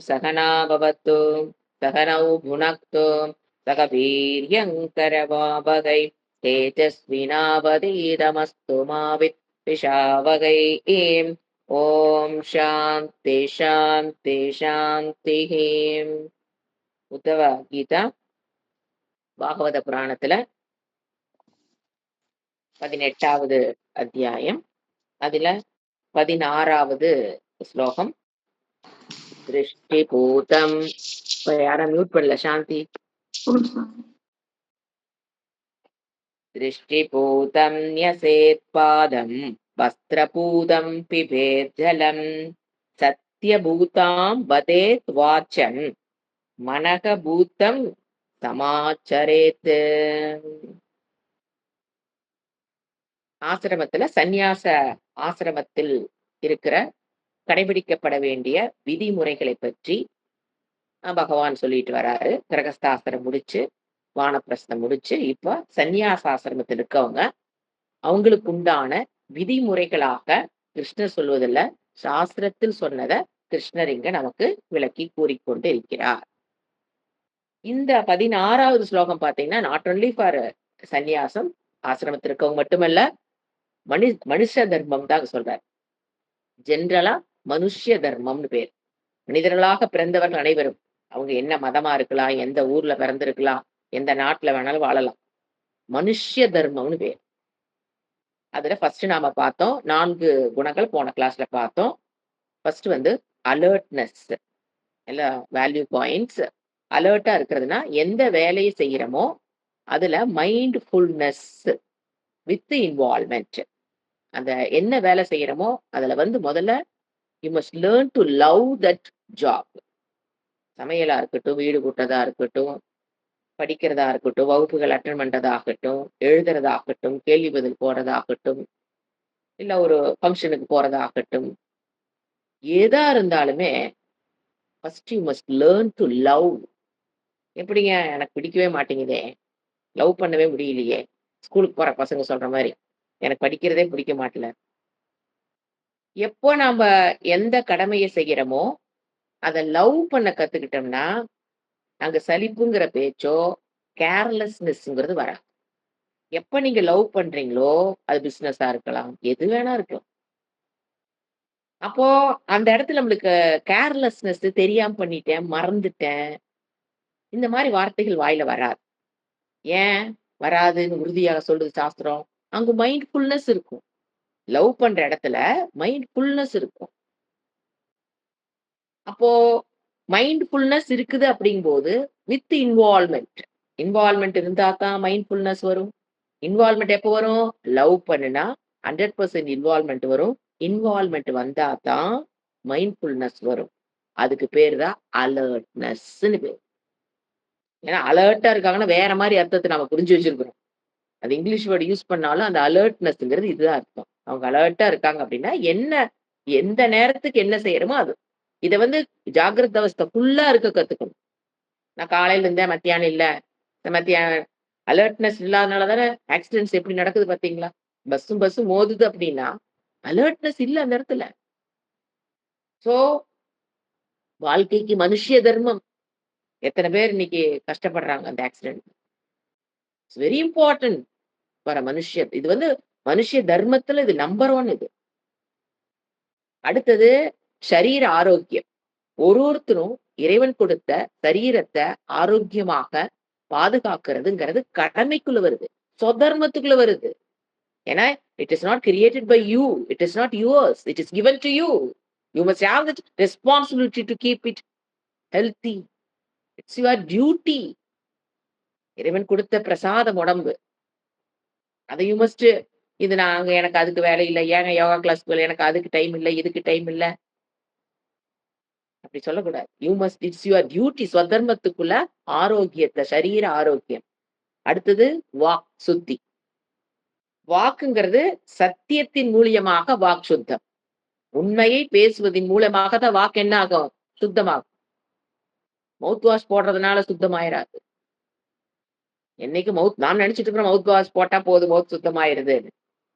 सहना भवतु सहनौ भुनक्तु सह वीर्यङ्करवावहै तेजस्विनावधीतमस्तु मा विद्विषावहै ஓம் சாந்தி சாந்தி சாந்திஹ. உத்தவ கீதா பாகவத புராணத்துல 18வது அத்தியாயம், அதுல 16வது ஸ்லோகம். திருஷ்டி பூதம். யார மியூட் பண்ணல சாந்தி. திருஷ்டி பூதம் யசேத் பாதம் வஸ்திரபூதம் பிபேத் ஜலம் சத்யபூதாம் வதேத் வாச்சம் மனக பூதம் சமாச்சரேத். ஆசிரமத்துல சந்நியாச ஆசிரமத்தில் இருக்கிற கடைபிடிக்கப்பட வேண்டிய விதிமுறைகளை பற்றி பகவான் சொல்லிட்டு வராரு. கிரகஸ்தாசிரம் முடிச்சு வானப்பிரஸ்தம் முடிச்சு இப்ப சந்நியாசாசிரமத்தில் இருக்கவங்க அவங்களுக்கு உண்டான விதிமுறைகளாக கிருஷ்ணர் சொல்வதில்ல, சாஸ்திரத்தில் சொன்னதை கிருஷ்ணர் இங்க நமக்கு விளக்கி கூறிக்கொண்டு இருக்கிறார். இந்த 16வது ஸ்லோகம் பாத்தீங்கன்னா நாட் ஒன்லி ஃபார் சந்நியாசம் ஆசிரமத்தில் இருக்கவங்க மட்டுமல்ல, மனுஷ தர்மம் தான் சொல்றார். ஜென்ரலா மனுஷ்ய தர்மம்னு பேர். மனிதர்களாக பிறந்தவர்கள் அனைவரும் அவங்க என்ன மதமா இருக்கலாம், எந்த ஊர்ல பிறந்திருக்கலாம், எந்த நாட்டுல வேணாலும் வாழலாம். மனுஷ்ய தர்மம்னு பேர். அதுல ஃபர்ஸ்ட் நாம பார்த்தோம் 4 குணங்கள் போன கிளாஸ்ல பார்த்தோம். ஃபர்ஸ்ட் அலர்ட்னஸ், எல்லா வேல்யூ பாயிண்ட்ஸ். அலர்ட்டா இருக்கிறதுனா எந்த வேலையை செய்யறோமோ அதுல மைண்ட்ஃபுல்னஸ் வித் இன்வால்வ்மெண்ட். அந்த என்ன வேலை செய்யறோமோ அதுல முதல்ல you must learn to love that job. சமையலா இருக்கட்டும், வீடு கூட்டதா இருக்கட்டும், படிக்கிறதா இருக்கட்டும், வகுப்புகள் அட்டன் பண்றதாகட்டும், எழுதுறதாகட்டும், கேள்வி பதில் போறதாகட்டும், இல்ல ஒரு ஃபங்க்ஷனுக்கு போறதாகட்டும், எதா இருந்தாலுமே first you must learn to love. எப்படிங்க, எனக்கு பிடிக்கவே மாட்டேங்குதே, லவ் பண்ணவே முடியலையே. ஸ்கூலுக்கு போற பசங்க சொல்ற மாதிரி எனக்கு படிக்கிறதே பிடிக்க மாட்டல. எப்போ நாம எந்த கடமையை செய்யறோமோ அதை லவ் பண்ண கத்துக்கிட்டோம்னா அங்க சலிப்புங்கிற பேச்சோ கேர்லெஸ்னஸ்ங்கிறது வராது. எப்ப நீங்க லவ் பண்றீங்களோ அது பிசினஸா இருக்கலாம், எது வேணா இருக்கலாம். அப்போ அந்த இடத்துல நம்மளுக்கு கேர்லெஸ்னஸ், தெரியாம பண்ணிட்டேன், மறந்துட்டேன், இந்த மாதிரி வார்த்தைகள் வாயில வராது. ஏன் வராதுன்னு உறுதியாக சொல்றது சாஸ்திரம்? அங்க மைண்ட்ஃபுல்னஸ் இருக்கும். லவ் பண்ற இடத்துல மைண்ட்ஃபுல்னஸ் இருக்கும். அப்போ மைண்ட்ஃபுல்னஸ் இருக்குது அப்படிங்கும்போது வித் இன்வால்வ்மெண்ட். இன்வால்வ்மெண்ட் இருந்தா தான் மைண்ட்ஃபுல்னஸ் வரும். இன்வால்வ்மெண்ட் எப்போ வரும்? லவ் பண்ணுனா 100% இன்வால்வ்மெண்ட் வரும். இன்வால்வ்மெண்ட் வந்தா தான் மைண்ட்ஃபுல்னஸ் வரும். அதுக்கு பேர் தான் அலர்ட்னஸ்ன்னு பேர். ஏன்னா அலர்ட்டா இருக்காங்கன்னா வேற மாதிரி அர்த்தத்தை நம்ம புரிஞ்சு வச்சிருக்கிறோம். அது இங்கிலீஷ் வேர்டு யூஸ் பண்ணாலும் அந்த அலர்ட்னஸ்ங்கிறது இதுதான் அர்த்தம். அவங்க அலர்ட்டா இருக்காங்க அப்படின்னா என்ன, எந்த நேரத்துக்கு என்ன செய்யறோமோ அது. இதை ஜாகிரத அவஸ்தை ஃபுல்லா இருக்க கத்துக்கணும். நான் காலையில இருந்தேன், மத்தியானம் இல்ல. இந்த மத்தியானம் அலர்ட்னஸ் இல்லாதனால தானே ஆக்சிடென்ட்ஸ் எப்படி நடக்குது பாத்தீங்களா? பஸ்ஸும் மோதுது அப்படின்னா அலர்ட்னஸ் இல்ல அந்த இடத்துல. சோ வாழ்க்கைக்கு மனுஷிய தர்மம். எத்தனை பேர் இன்னைக்கு கஷ்டப்படுறாங்க அந்த accident. It's very important for மனுஷியத். இது மனுஷ தர்மத்துல இது நம்பர் 1. இது அடுத்தது சரீர ஆரோக்கியம். ஒருத்தரும் இறைவன் கொடுத்த சரீரத்தை ஆரோக்கியமாக பாதுகாக்கிறதுங்கிறது கடமைக்குள்ள வருது, சொதர்மத்துக்குள்ள வருது. ஏன்னா it is not created by you, it is not yours, இட் இஸ் given to you. You must have the responsibility to keep it healthy. It's your duty. இறைவன் கொடுத்த பிரசாதம் உடம்பு. அதை யூ மஸ்ட். இது எனக்கு அதுக்கு வேலை இல்லை, ஏங்க யோகா கிளாஸ்க்கு எனக்கு அதுக்கு டைம் இல்லை, இதுக்கு டைம் இல்லை, அப்படி சொல்லக்கூடாது. You must, it's your duty. ஸ்வதர்மத்துக்குள்ள ஆரோக்கியத்தை, சரீர ஆரோக்கியம். அடுத்தது வாக் சுத்தி. வாக்குங்கிறது சத்தியத்தின் மூலியமாக வாக் சுத்தம். உண்மையை பேசுவதன் மூலமாக தான் வாக்கு என்ன ஆகும்? சுத்தமாகும். மவுத் வாஷ் போடுறதுனால சுத்தமாயிராது. என்னைக்கு நாம் நினைச்சிட்டு இருக்கிறோம் மவுத் வாஷ் போட்டா போதும் மவுத் சுத்தமாயிருது.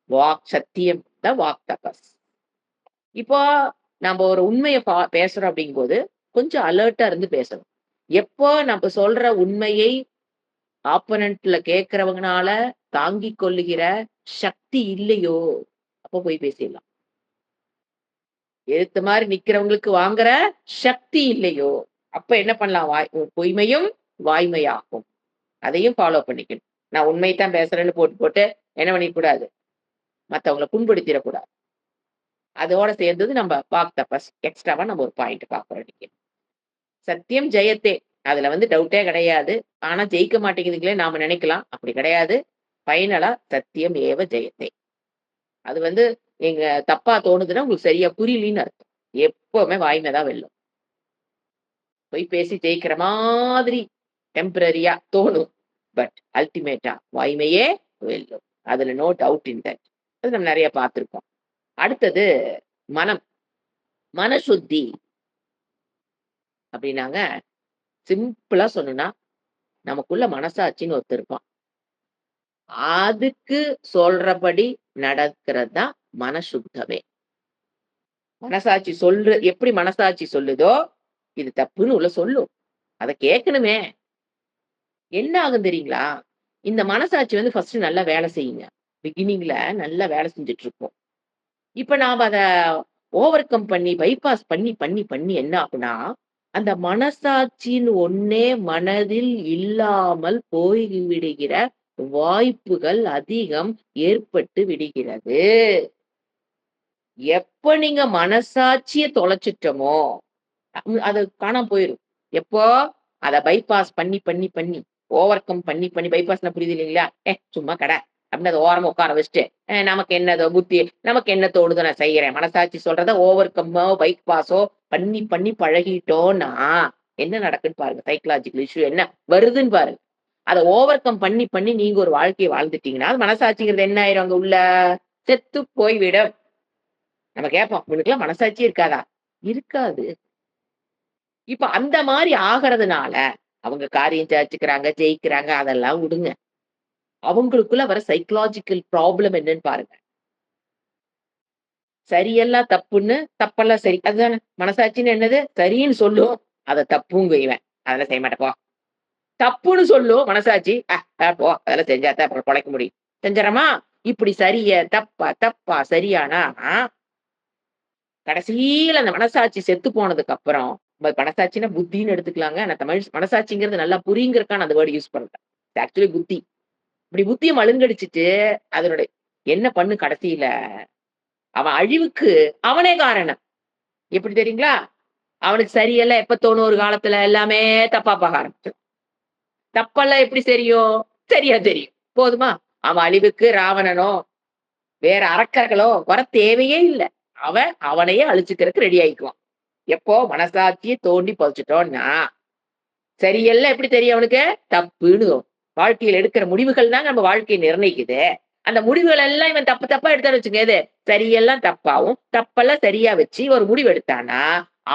வாக் சத்தியம் தான் வாக் தபஸ். இப்போ நம்ம ஒரு உண்மையை பேசுறோம் அப்படிங்கும்போது கொஞ்சம் அலர்ட்டா இருந்து பேசணும். எப்போ நம்ம சொல்ற உண்மையை ஆப்போனன்ட்ல கேட்கிறவங்கனால தாங்கிக் கொள்ளுகிற சக்தி இல்லையோ, அப்ப போய் பேசிடலாம். எதிர்த்த மாரி நிக்கிறவங்களுக்கு வாங்குற சக்தி இல்லையோ, அப்ப என்ன பண்ணலாம்? பொய்மையும் வாய்மையாகும். அதையும் ஃபாலோ பண்ணிக்கணும். நான் உண்மைய தான் பேசுறேன்னு போட்டு, போட்டு என்ன பண்ணிறக்கூடாது? மத்தவங்கள புண்படுத்திறக்கூடாது. அதோட சேர்ந்தது நம்ம வாக் தபஸ். எக்ஸ்ட்ராவா நம்ம ஒரு பாயிண்ட் பார்க்குறோம் இன்னைக்கு. சத்தியம் ஜெயத்தே. அதுல டவுட்டே கிடையாது. ஆனா ஜெயிக்க மாட்டேங்குதுங்களே நாம நினைக்கலாம். அப்படி கிடையாது. ஃபைனலா சத்தியம் ஏவ ஜெயத்தே. அது நீங்க தப்பா தோணுதுன்னா உங்களுக்கு சரியா புரியலன்னு அர்த்தம். எப்பவுமே வாய்மை தான் வெல்லும். பொய் பேசி ஜெயிக்கிற மாதிரி டெம்பரரியா தோணும். பட் அல்டிமேட்டா வாய்மையே வெல்லும். அதுல நோ டவுட் இன் தட். அது நம்ம நெறைய பார்த்திருக்கோம். அடுத்தது மனம். மனசுத்தி அப்படின்னாங்க, சிம்பிளா சொல்லணும்னா, நமக்குள்ள மனசாட்சின்னு ஒருத்தன் இருப்பான். அதுக்கு சொல்றபடி நடக்கிறது தான் மனசுத்தமே. மனசாட்சி எப்படி மனசாட்சி சொல்லுதோ, இது தப்புன்னு உள்ள சொல்லும். அத கேட்கணுமே! என்ன ஆகும் தெரியுங்களா? இந்த மனசாட்சி ஃபர்ஸ்ட் நல்லா வேலை செய்யுங்க. பிகினிங்ல நல்லா வேலை செஞ்சுட்டு இருக்கும். இப்ப நாம அத ஓவர் கம் பண்ணி, பைபாஸ் பண்ணி, பண்ணி, பண்ணி என்ன ஆகும்னா, அந்த மனசாட்சின்னு ஒண்ணே மனதில் இல்லாமல் போய்விடுகிற வாய்ப்புகள் அதிகம் ஏற்பட்டு விடுகிறது. எப்ப நீங்க மனசாட்சிய தொலைச்சிட்டோமோ, அது காணாம போயிரும். எப்போ? அத பைபாஸ் பண்ணி, பண்ணி, பண்ணி, ஓவர் கம் பண்ணி, பண்ணி பைபாஸ்ன்னா புரியுது இல்லைங்களா? சும்மா அப்படின்னு அத ஓரமா உட்கார வச்சுட்டு, நமக்கு என்னதோ புத்தி, நமக்கு என்ன தோணுதோ நான் செய்யறேன். மனசாட்சி சொல்றத ஓவர் கம்மோ, பைபாஸோ பண்ணி, பண்ணி பழகிட்டோம்னா, என்ன நடக்குன்னு பாருங்க. சைக்காலஜிக்கல் இஷ்யூ என்ன வருதுன்னு பாருங்க. அத ஓவர் கம் பண்ணி, பண்ணி நீங்க ஒரு வாழ்க்கைய வாழ்ந்துட்டீங்கன்னா, மனசாட்சிங்கிறது என்ன ஆயிரும் அங்க உள்ள? செத்து போய்விடும். நம்ம கேட்போம், "உனக்கெல்லாம் மனசாட்சியே இருக்காதா?" இருக்காது. இப்ப அந்த மாரி ஆகறதுனால, அவங்க காரியம் சாதிச்சுக்கிறாங்க, ஜெயிக்கிறாங்க அதெல்லாம் விடுங்க. அவங்களுக்குள்ள வர சைக்காலஜிக்கல் ப்ராப்ளம் என்னன்னு பாருங்க. சரியெல்லாம் தப்புன்னு, தப்பெல்லாம் சரி. அதுதானே மனசாட்சின்னு என்னது? சரின்னு சொல்லும். அத தப்புங்கும் இவன். அதெல்லாம் செய்ய மாட்டேன் போ. தப்புன்னு சொல்லும் மனசாட்சி. போ அதெல்லாம் செஞ்சா தான் அப்புறம் பொழைக்க முடியும். செஞ்சர்றோமா? இப்படி சரியா, தப்பா, தப்பா, சரியானா, கடைசியில அந்த மனசாட்சி செத்து போனதுக்கு அப்புறம், மனசாட்சின்னா புத்தின்னு எடுத்துக்கலாங்க. நான் தமிழ் மனசாட்சிங்கிறது நல்லா புரியுங்கிறதுக்காக நான் அந்த வேர்ட் யூஸ் பண்றேன். ஆக்சுவலி புத்தி. இப்படி புத்திய மழுங்கடிச்சுட்டு, அதனுடைய என்ன பண்ணும் கடைசியில, அவன் அழிவுக்கு அவனே காரணம். எப்படி தெரியுங்களா? அவனுக்கு சரியெல்லாம் எப்ப தோணும் ஒரு காலத்துல எல்லாமே தப்பா பார்க்க ஆரம்பிச்சுரும். தப்பெல்லாம் எப்படி தெரியும்? சரியா தெரியும். போதுமா? அவன் அழிவுக்கு ராவணனோ, வேற அரக்கர்களோ வர தேவையே இல்ல. அவன் அவனையே அழிச்சுக்கிறதுக்கு ரெடி ஆயிக்குவான். எப்போ மனசாட்சிய தோண்டி புதைச்சுட்டோம்னா, சரியெல்லாம் எப்படி தெரியும் அவனுக்கு? தப்புன்னு வாழ்க்கையில எடுக்கிற முடிவுகள் தாங்க நம்ம வாழ்க்கைய நிர்ணயிக்குது. அந்த முடிவுகள் எல்லாம் இவன் தப்பு தப்பா எடுத்தான்னு வச்சுக்கங்க. எது? சரியெல்லாம் தப்பாவும், தப்பெல்லாம் சரியா வச்சு ஒரு முடிவு எடுத்தான்னா,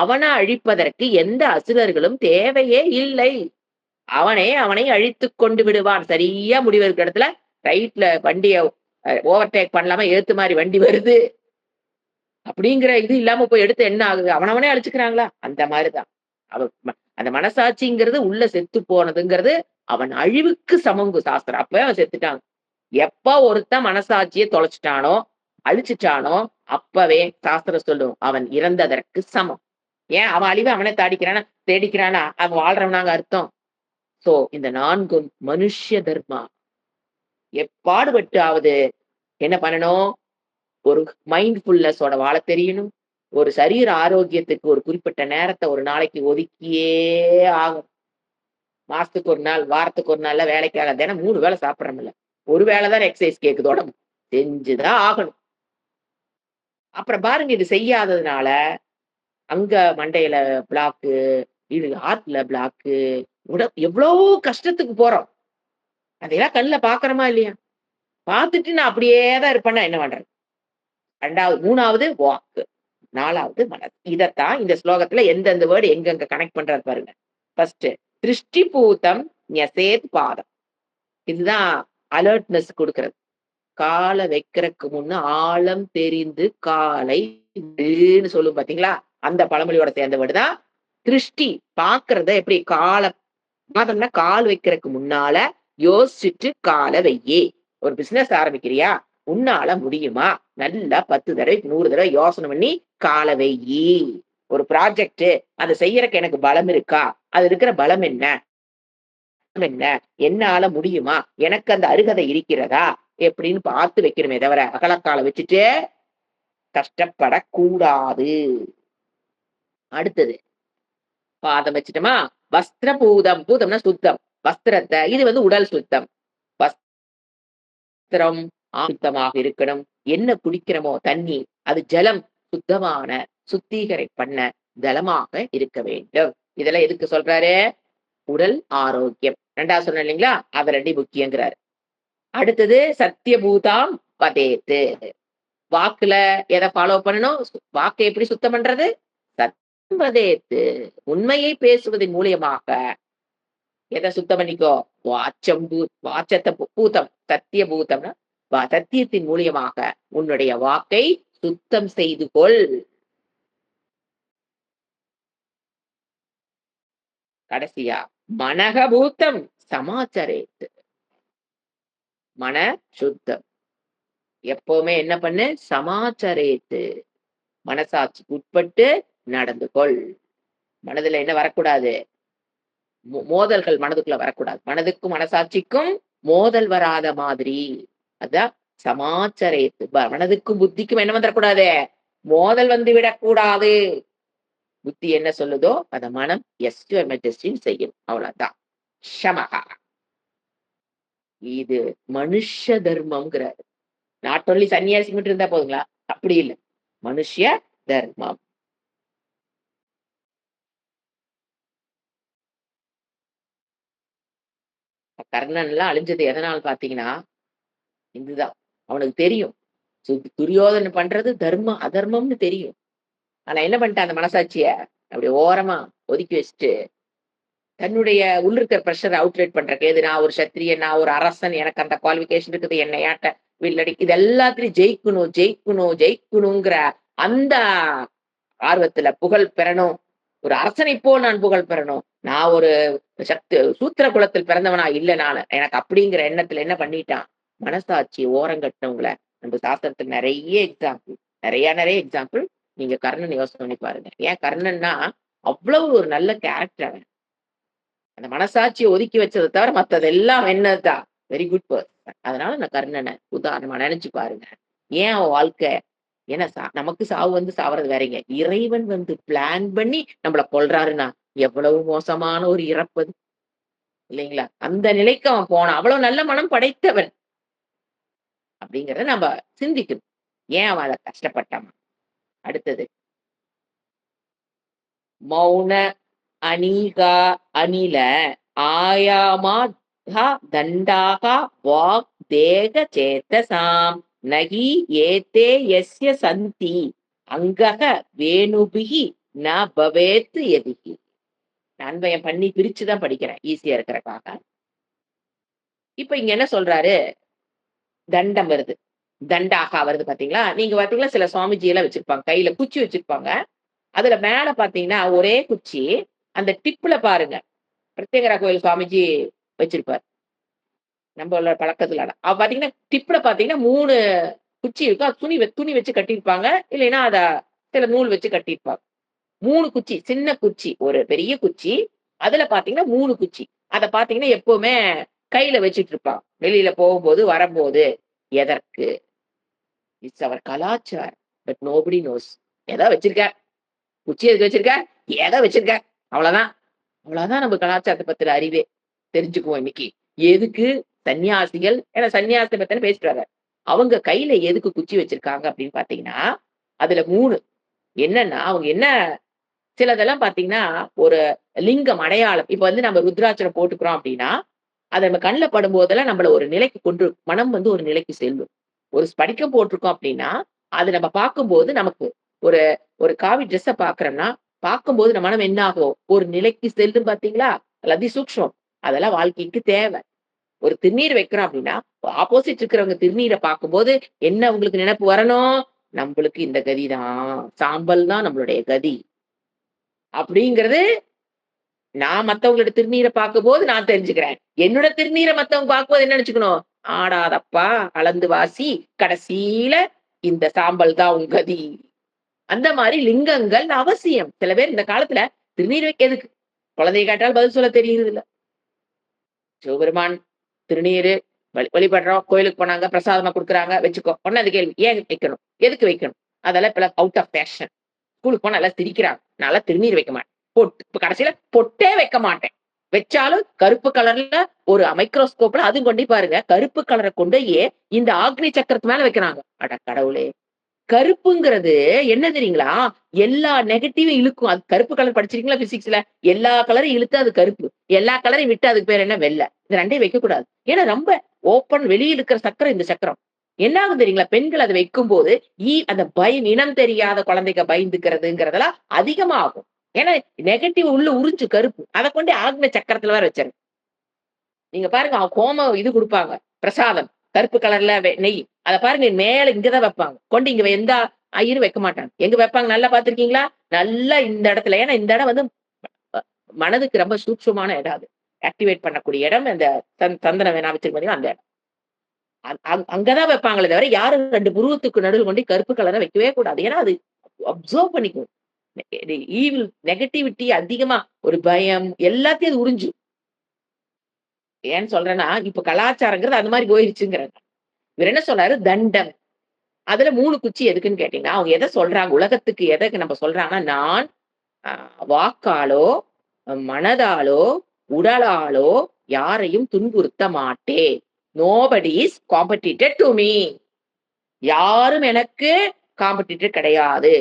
அவன அழிப்பதற்கு எந்த அசுரர்களும் தேவையே இல்லை. அவனை அழித்துக் கொண்டு விடுவான். சரியா முடிவு எடுக்கிற இடத்துல, ரைட்ல வண்டிய ஓவர்டேக் பண்ணலாமா, எதுத்த மாரி வண்டி வருது. அப்படிங்கிற இது இல்லாம போய் எடுத்து என்ன ஆகுது? அவனவனே அழிச்சுக்கிறாங்களா? அந்த மாரி தான். அவ அந்த மனசாட்சிங்கிறது உள்ள செத்து போனதுங்கிறது, அவன் அழிவுக்கு சமங்கு சாஸ்திரம். அப்பவே அவன் செத்துட்டான். எப்ப ஒருத்தன் மனசாட்சிய தொலைச்சுட்டானோ, அழிச்சுட்டானோ, அப்பவே சாஸ்திரம் சொல்லும். அவன் இறந்ததற்கு சமம். ஏன் அவன் அழிவ அவனே தேடிக்கிறானா, அவன் வாழ்றவனாங்க அர்த்தம். சோ இந்த 4ம் மனுஷ்ய தர்மா. எப்பாடுபட்டாவது என்ன பண்ணணும்? ஒரு மைண்ட்ஃபுல்னஸோட வாழத் தெரியணும். ஒரு சரீர ஆரோக்கியத்துக்கு ஒரு குறிப்பிட்ட நேரத்த ஒரு நாளைக்கு ஒதுக்கியே ஆகணும். மாசத்துக்கு 1 நாள், வாரத்துக்கு 1 நாள்லாம் வேலைக்காக தினம் 3 வேள சாப்பிடுறோம்ல. ஒரு வேள தானே எக்சர்சைஸ் கேக்குது உடம்பு. செஞ்சு தான் ஆகணும். அப்புறம் பாருங்க இது செய்யாததுனால, அங்க மண்டையில பிளாக்கு, இது ஹார்ட்ல பிளாக்கு, எவ்வளோ கஷ்டத்துக்கு போறோம். அதையெல்லாம் கண்ல பார்க்கிறோமா இல்லையா? பார்த்துட்டு நான் அப்படியே தான் இருப்பேன்னா என்ன பண்றது? 2வது 3வது வாக்கு. 4வது மனது. இதத்தான் இந்த ஸ்லோகத்துல எந்தெந்த வேர்ட் எங்கெங்க கனெக்ட் பண்றாரு பாருங்க. ஃபர்ஸ்ட் திருஷ்டி பூதம் ஞசேத் பாதம். இதுதான் அலர்ட்னஸ் குடுக்குறது. கால வைக்கிறக்கு முன்ன ஆழம் தெரிந்து காலை சொல்லும் பாத்தீங்களா? அந்த பழமொழியோட சேர்ந்த வேர்டு தான் திருஷ்டி பாக்குறத எப்படி பாதம்னா கால் வைக்கிறதுக்கு முன்னால யோசிச்சுட்டு கால வையே. ஒரு பிசினஸ் ஆரம்பிக்கிறியா? உன்னால முடியுமா? நல்லா 10 தடவை 100 தடவை யோசனை பண்ணி கால வையி. ஒரு ப்ராஜெக்ட் அத செய்யறக்கு எனக்கு பலம் இருக்கா? அது இருக்கிற பலம் என்ன? என்ன? என்னால முடியுமா? எனக்கு அந்த அருகதை இருக்கிறதா? எப்படின்னு பார்த்து வைக்கணுமே தவிர, அகலக்கால வச்சுட்டு கஷ்டப்படக்கூடாது. அடுத்தது பாதம் வச்சுட்டோமா? வஸ்திர பூதம். பூதம்னா சுத்தம். இது வந்து உடல் சுத்தம். வஸ்திரம் சுத்தமாக இருக்கணும். என்ன குடிக்கிறோமோ தண்ணி, அது ஜலம் சுத்தமான சுத்திகரை பண்ண ஜலமாக இருக்க வேண்டும். இதெல்லாம் எதுக்கு சொல்றாரு? உடல் ஆரோக்கியம். 2வது சொன்னேன் இல்லைங்களா? அத 2 முக்கியங்கிறாரு. அடுத்தது சத்தியபூதாம் வதேத்து. வாக்குல எத ஃபாலோ பண்ணணும்? வாக்க எப்படி சுத்தம் பண்றது? சத்தியம் வதேத்து. உண்மையை பேசுவதன் மூலியமாக எத சுத்தம் பண்ணிக்கோ? வாச்சத்த பூதம். சத்திய பூதம்னா சத்தியத்தின் மூலியமாக உன்னுடைய வாக்கை சுத்தம் செய்து கொள். கடைசியா மனகபூத்தம் சமாச்சரேத்து. மன சுத்தம். எப்பவுமே என்ன பண்ணு? சமாச்சரேத்து. மனசாட்சிக்கு உட்பட்டு நடந்து கொள். மனதுல என்ன வரக்கூடாது? மோதல்கள் மனதுக்குள்ள வரக்கூடாது. மனதுக்கும் மனசாட்சிக்கும் மோதல் வராத மாதிரி. அதான் சமாச்சரேத்து. மனதுக்கும் புத்திக்கும் என்ன வந்துடக்கூடாது? மோதல் வந்து விடக்கூடாது. புத்தி என்ன சொல்லுதோ அத மனம் எஸ் யுவர் மெஜஸ்டின்னு செய்யணும். அவ்வளவுதான். ஷமகா. இது மனுஷ தர்மம்ங்கிறாரு. நாட் ஒன்லி சன்னியாசி மட்டும் இருந்தா போதுங்களா? அப்படி இல்ல. மனுஷ்ய தர்மம். கர்ணன் எல்லாம் அழிஞ்சது எதனால பாத்தீங்கன்னா, இதுதான். அவனுக்கு தெரியும். துரியோதனன் பண்றது தர்மம், அதர்மம்னு தெரியும். ஆனா என்ன பண்ணிட்டான் அந்த மனசாட்சிய? அப்படி ஓரமா ஒதுக்கி வச்சுட்டு, தன்னுடைய உள்ள இருக்கிற பிரஷர் அவுட்லெட் பண்றக்கு, எது நான் ஒரு சத்திரியன், நான் ஒரு அரசன், எனக்கு அந்த குவாலிஃபிகேஷன் இருக்குது, என்னை யாட்ட வில்லடி இது எல்லாத்துலயும் ஜெயிக்கணும், ஜெயிக்கணும், ஜெயிக்கணுங்கிற அந்த ஆர்வத்துல புகழ் பெறணும். ஒரு அரசனைப் போல் நான் புகழ் பெறணும். நான் ஒரு சூத்திர குலத்தில் பிறந்தவனா இல்ல நானு. எனக்கு அப்படிங்கிற எண்ணத்துல என்ன பண்ணிட்டான்? மனசாட்சி ஓரங்கட்டுனவங்கள நம்ம சாஸ்திரத்துல நெறைய எக்ஸாம்பிள் நீங்க கர்ணன் யோசனை பண்ணி பாருங்க. ஏன் கர்ணன்னா, அவ்வளவு ஒரு நல்ல கேரக்டர் அவன். அந்த மனசாட்சிய ஒதுக்கி வச்சத தவிர மத்ததெல்லாம் என்னதான் வெரி குட் பெர்சன். அதனால நான் கர்ணன உதாரணமா நெனச்சு பாருங்க. ஏன் அவன் வாழ்க்கை ஏன்னா நமக்கு சாவு வந்து சாவறது வேறங்க. இறைவன் வந்து பிளான் பண்ணி நம்மள கொல்றாருன்னா, எவ்வளவு மோசமான ஒரு இறப்பு அது. இல்லைங்களா? அந்த நிலைக்கு அவன் போனான். அவ்வளவு நல்ல மனம் படைத்தவன். அப்படிங்கிறத நம்ம சிந்திக்கணும். ஏன் அவன் அத கஷ்டப்பட்டான்? அடுத்தது. மௌன அனீகா அனில ஆயாமா தண்டாக வாக் தேக சேத்தசாம் நகி ஏத்தே யஸ்ய சந்தி அங்கக வேணுபிகி ந பவேத் எதிகி. அன்வயம் பண்ணி பிரிச்சுதான் படிக்கிறேன். ஈஸியா இருக்கிறக்காக. இப்ப இங்க என்ன சொல்றாரு? தண்டம் வருது. தண்டாகா வருது பாத்தீங்களா? நீங்க பாத்தீங்களா சில சுவாமிஜி எல்லாம் வச்சிருப்பாங்க. கையில குச்சி வச்சிருப்பாங்க. அதுல மேல பாத்தீங்கன்னா, ஒரே குச்சி. அந்த டிப்ல பாருங்க. பிரத்யேகரா கோயில் சுவாமிஜி வச்சிருப்பார். நம்மளோட பழக்கத்துல. பாத்தீங்கன்னா, டிப்ல பாத்தீங்கன்னா 3 குச்சி இருக்கும். அது துணி வச்சு கட்டியிருப்பாங்க. இல்லைன்னா அத சில நூல் வச்சு கட்டியிருப்பாங்க. 3 குச்சி, சின்ன குச்சி. ஒரு பெரிய குச்சி. அதுல பாத்தீங்கன்னா 3 குச்சி. அத பாத்தீங்கன்னா எப்பவுமே கையில வச்சுட்டு இருப்பான். வெளியில போகும்போது, வரம்போது. எதற்கு? இட்ஸ் அவர் கலாச்சார். But nobody knows. ஏதோ வச்சிருக்க. குச்சி எதுக்கு வச்சிருக்க? ஏதோ வச்சிருக்க. அவ்வளவுதான். அவ்வளவுதான் நம்ம கலாச்சாரத்த பத்தின அறிவே. தெரிஞ்சுக்குவோம் இன்னைக்கு. எதுக்கு சன்னியாசிகள் ஏன்னா சன்னியாசத்த பத்தின பேசிட்டு வர்றாரு. அவங்க கையில எதுக்கு குச்சி வச்சிருக்காங்க அப்படின்னு பாத்தீங்கன்னா, அதுல 3 என்னன்னா, அவங்க என்ன சிலதெல்லாம் பாத்தீங்கன்னா, ஒரு லிங்கம் அடையாளம். இப்ப வந்து நம்ம ருத்ராட்சரம் போட்டுக்கிறோம் அப்படின்னா, அது நம்ம கண்ல படும்போதெல்லாம் நம்மள ஒரு நிலைக்கு மனம் வந்து ஒரு நிலைக்கு செல்லும். ஒரு ஸ்படிகம் போட்டிருக்கோம் அப்படின்னா, அது நம்ம பார்க்கும்போது நமக்கு ஒரு ஒரு காவி ட்ரெஸ்ஸ பார்க்கிறோம்னா, பார்க்கும்போது நம்ம மனம் என்ன ஆகும்? ஒரு நிலைக்கு செல்லும் பார்த்தீங்களா? அது அதிசூக்ஷ்மம். அதெல்லாம் வாழ்க்கைக்கு தேவை. ஒரு திருநீர் வைக்கிறோம் அப்படின்னா, ஆப்போசிட் இருக்கிறவங்க திருநீர பார்க்கும்போது என்ன உங்களுக்கு நினைப்பு வரணும்? நம்பளுக்கு இந்த கதி தான். சாம்பல் தான் நம்மளுடைய கதி. அப்படிங்கிறது நான் மத்தவங்களோட திருநீரை பார்க்கும்போது நான் தெரிஞ்சுக்கிறேன். என்னோட திருநீரை மத்தவங்க பார்க்கும்போது என்ன நினைச்சுக்கணும்? ஆடாதப்பா, அளந்து வாசி, கடைசியில இந்த சாம்பல் தான் உன் கதி. அந்த மாரி லிங்கங்கள் அவசியம். சில பேர் இந்த காலத்துல திருநீர் வைக்க எதுக்கு? குழந்தைய கேட்டால் பதில் சொல்ல தெரியுறதில்ல. சிவபெருமான் திருநீரு வழிபடுறோம். கோயிலுக்கு போனாங்க, பிரசாதமா குடுக்குறாங்க, வச்சுக்கோ. உடனே அந்த கேள்வி, ஏன் வைக்கணும்? எதுக்கு வைக்கணும்? அதெல்லாம் இப்பல்லாம் அவுட் ஆஃப் ஃபேஷன். ஸ்கூலுக்கு போனா எல்லாம் சிரிக்கிறாங்க. நான்லாம் திருநீர் வைக்க மாட்டேன். இப்ப கடைசியில பொட்டே வைக்க மாட்டேன். வச்சாலும் கருப்பு கலர்ல ஒரு மைக்ரோஸ்கோப்ல அதுவும் கொண்டு பாருங்க. கருப்பு கலர கொண்டோயி இந்த ஆக்னி சக்கரத்து மேல வைக்கிறாங்க. அட கடவுளே! கருப்புங்கிறது என்ன தெரியுங்களா? எல்லா நெகட்டிவும் இழுக்கும். அது கருப்பு கலர் படிச்சிருக்கீங்களா பிசிக்ஸ்ல? எல்லா கலரையும் இழுத்தா அது கருப்பு. எல்லா கலரையும் விட்டா அதுக்கு பேர் என்ன? வெள்ள. இது 2யும் வைக்கக்கூடாது. ஏன்னா ரொம்ப ஓப்பன் வெளிய இருக்கிற சக்கரம் இந்த சக்கரம். என்ன ஆகும் தெரியுங்களா? பெண்கள் அத வைக்கும்போது, அந்த பயம் இனம் தெரியாத குழந்தைக பயந்துக்கிறதுங்கிறதெல்லாம் அதிகமாகும். ஏன்னா நெகட்டிவ் உள்ள உறிஞ்சு கருப்பு. அத கொண்டு ஆக்ன சக்கரத்துல வேற வச்சிருங்க. நீங்க பாருங்க ஹோமம் இது குடுப்பாங்க. பிரசாதம். கருப்பு கலர்ல நெய். அத பாருங்க மேல இங்க தான் வைப்பாங்க. கொண்டு இங்க எந்த ஐயரும் வைக்க மாட்டாங்க. எங்க வைப்பாங்க நல்லா பார்த்திருக்கீங்களா? நல்லா இந்த இடத்துல. ஏன்னா இந்த இடம் வந்து அ மனதுக்கு ரொம்ப சூட்சுமமான இடம் அது. ஆக்டிவேட் பண்ணக்கூடிய இடம் அந்த சந்தனம் வேணா வச்சிருக்க பார்த்தீங்களா அந்த இடம். அங்க தான் வைப்பாங்களே தவிர யாரும் 2 புருவத்துக்கு நடுவுல கொண்டு கருப்பு கலர வைக்கவே கூடாது. ஏன்னா அது அப்சர்வ் பண்ணிக்கும். ஈவில் நெகட்டிவிட்டி அதிகமா ஒரு பயம் எல்லாத்தையும் அது உறிஞ்சும். ஏன்னு சொல்றேன்னா, இப்ப கலாச்சாரங்கிறது அந்த மாரி போயிருச்சுங்கிறேன். இவரு என்ன சொன்னாரு? தண்டம். அதுல 3 குச்சி எதுக்குன்னு கேட்டீங்கன்னா, அவங்க எத சொல்றாங்க? உலகத்துக்கு எத நம்ம சொல்றாங்கன்னா, நான் அ வாக்காலோ, மனதாலோ, உடலாலோ யாரையும் துன்புறுத்த மாட்டேன். Nobody is competitor to me. யாரும் எனக்கு காம்படிட்டர் கிடையாது.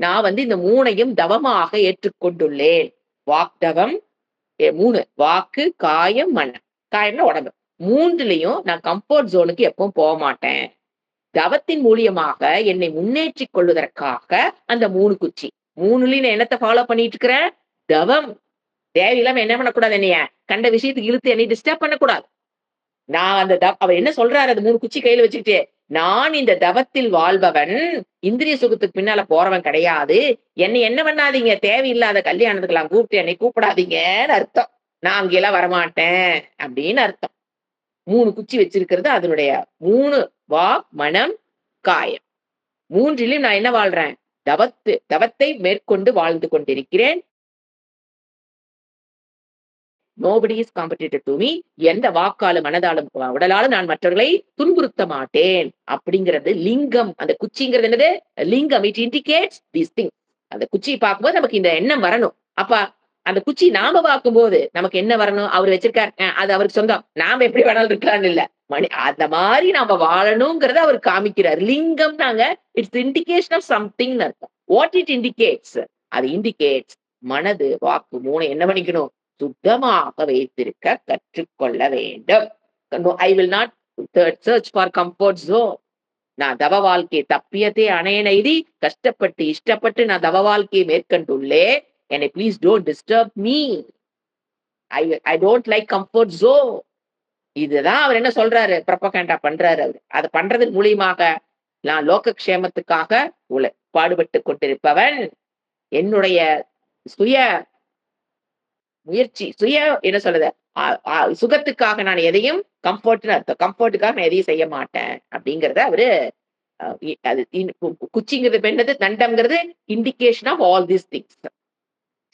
நான் வந்து இந்த 3யும் தவமாக ஏற்றுக்கொண்டுள்ளேன். வாக்தவம் 3 வாக்கு, காயம், மனம். காயம்னா உடம்பு. 3லயும் நான் கம்ஃபோர்ட் ஜோனுக்கு எப்பவும் போமாட்டேன். தவத்தின் மூலியமாக என்னை முன்னேற்றிக் கொள்வதற்காக அந்த 3 குச்சி. 3லயும் நான் என்னத்த ஃபாலோ பண்ணிட்டு இருக்கிறேன்? தவம். தேவையில்லாம என்ன பண்ணக்கூடாது என்னைய? கண்ட விஷயத்துக்கு இழுத்து என்னைய டிஸ்டர்ப் பண்ணக்கூடாது. நான் அந்த அவர் என்ன சொல்றாரு அந்த 3 குச்சி கையில வச்சுக்கிட்டு, நான் இந்த தவத்தில் வாழ்பவன், இந்திரிய சுகத்துக்கு பின்னால போறவன் கிடையாது. என்னைய என்ன பண்ணாதீங்க, தேவையில்லாத கல்யாணத்துக்கெல்லாம் கூப்பிட்டு என்னைய கூப்பிடாதீங்கன்னு அர்த்தம். நான் அங்கெல்லாம் வரமாட்டேன் அப்படின்னு அர்த்தம். 3 குச்சி வச்சிருக்கிறது அதனுடைய 3 வாக், மனம், காயம். 3லயும் நான் என்ன வாழ்றேன்? தவத்தை மேற்கொண்டு வாழ்ந்து கொண்டிருக்கிறேன். Nobody is competitor to me. எந்த வாக்காலும், மனதாலும், உடலாலும் நான் மற்றவர்களை துன்புறுத்த மாட்டேன். அப்படிங்கிறது லிங்கம். அந்த குச்சிங்கிறது என்னது? லிங்கம். It indicates these things. அந்த குச்சிய பார்க்கும்போது நமக்கு இந்த எண்ணம் வரணும். அப்ப அந்த குச்சி நாம பார்க்கும்போது நமக்கு என்ன வரணும்? அவரு வச்சிருக்கார். அது அவருக்கு சொந்தம். நாம எப்படி வேணாலும் இருக்கலாம்னு இல்ல. அந்த மாரி நாம வாழணும்ங்கிறத அவரு காமிக்கிறார். லிங்கம்னாங்க இட்ஸ் இண்டிகேஷன் ஆஃப் சம்திங்ன்னு அர்த்தம். What it indicates? அது இண்டிகேட்ஸ் மனது, வாக்கு 3 என்ன பண்ணிக்கணும்? சுத்தமாக வைத்திருக்க கற்றுக்கொள்ள வேண்டும். I will not search for comfort zone. நான் தவ வாழ்க்கை தப்பியதே அணையன எய்தி கஷ்டப்பட்டு, இஷ்டப்பட்டு நான் தவ வாழ்க்கையை மேற்கொண்டுள்ளேன். என்னை please don't disturb me. I I don't like comfort zone. இதுதான் அவர் என்ன சொல்றாரு? புரொபகண்டா பண்றாரு அவரு. அத பண்றதன் மூலியமாக நான் லோக க்ஷேமத்துக்காக பாடுபட்டுக் கொண்டிருப்பவன். என்னுடைய சுய முயற்சி, என்ன சொல்றது? அ அ சுகத்துக்காக நான் எதையும் கம்ஃபோர்ட்ன்னு அர்த்தம். கம்ஃபோர்ட்டுக்காக நான் எதையும் செய்ய மாட்டேன். அப்படிங்கிறத அவரு அ இ அது இன் கு குச்சிங்கிறது இப்ப என்னது? தண்டம்ங்கிறது indication of all these things.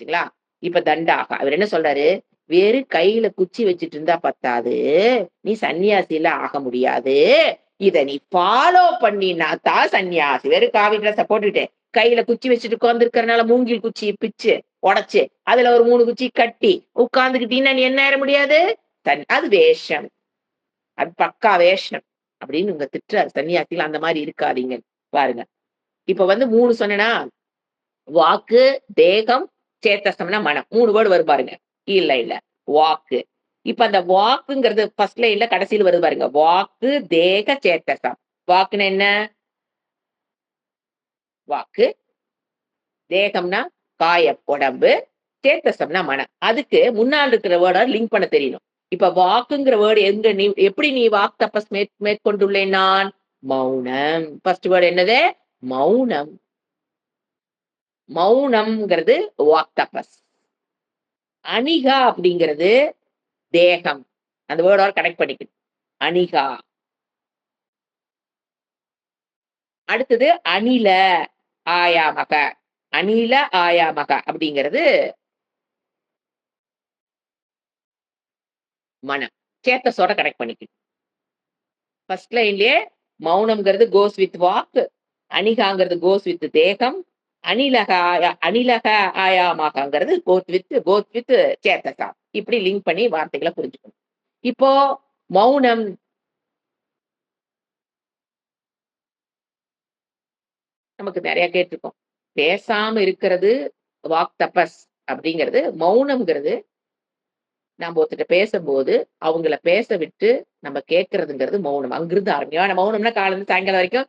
சரிங்களா? இப்ப தண்டாக அவர் என்ன சொல்றாரு? வெறும் கையில குச்சி வச்சுட்டு இருந்தா பத்தாது. நீ சன்னியாசிலாம் ஆக முடியாது. இத நீ ஃபாலோ பண்ணினா தான் சன்னியாசி. வெறும் காவி ட்ரெஸ்ஸ போட்டுட்டு, கையில குச்சி வச்சுட்டு உட்கார்ந்திருக்கிறனால மூங்கில் குச்சிய பிச்சு, உடைச்சு, அதுல ஒரு 3 குச்சி கட்டி உட்கார்ந்துகிட்டீன்னா நீ என்ன ஆயிற முடியாது? அது வேஷம். அது பக்கா வேஷம். அப்படின்னு இவங்க திட்டுறாரு. சன்னியாசிகள் அந்த மாரி இருக்காதீங்க. பாருங்க. இப்ப வந்து 3 சொன்னேனா? வாக்கு, தேகம், சேத்தசம்னா மனம். 3 வேர்ட் வரும் பாருங்க. இல்ல, இல்ல. வாக்கு. இப்ப அந்த வாக்குங்கிறது ஃபர்ஸ்ட் லைன்ல கடைசியில வருது பாருங்க. வாக்கு, தேக, சேத்தசம். வாக்குன்னா என்ன? வாக்கு. தேகம்னா காயம், உடம்பு. சேத்தசம்னா மனம். அதுக்கு முன்னால இருக்கிற வேர்ட லிங்க் பண்ண தெரியணும். இப்ப வாக்குங்கிற வேர்ட் எப்படி நீ வாக் தபஸ் மேற்கொண்டுள்ளேன் நான்? மௌனம். ஃபர்ஸ்ட் வேர்ட் என்னது? மௌனம். மௌனம்ங்கிறது வாக் தபஸ். அணிகா அப்படிங்கிறது தேகம். அந்த வேர்டோட கனெக்ட் பண்ணிக்கணும். அணிகா. அடுத்தது அணில ஆயாமக. அணில ஆயாமக அப்படிங்கிறது மனம். சேத்தஸோட கனெக்ட் பண்ணிக்கணும். ஃபர்ஸ்ட் லைன்லயே மௌனம்ங்கிறது கோஸ் வித் வாக். அணிகாங்கிறது கோஸ் வித் தேகம். அணிலக ஆயாமகங்கிறது கோத் வித் சேத்தசா. இப்படி லிங்க் பண்ணி வார்த்தைகளை புரிஞ்சுக்கணும். இப்போ மௌனம் நமக்கு நெறைய கேட்டுருக்கோம். பேசாம இருக்கிறது வாக் தபஸ் அப்படிங்கிறது. மௌனம்ங்கிறது நம்ம ஒருத்தர்ட்ட பேசும்போது, அவங்கள பேச விட்டு நம்ம கேட்கிறதுங்கிறது மௌனம். அங்கிருந்து ஆரம்பிக்கும். ஆனா மௌனம்னா காலையிலருந்து சாயங்காலம் வரைக்கும்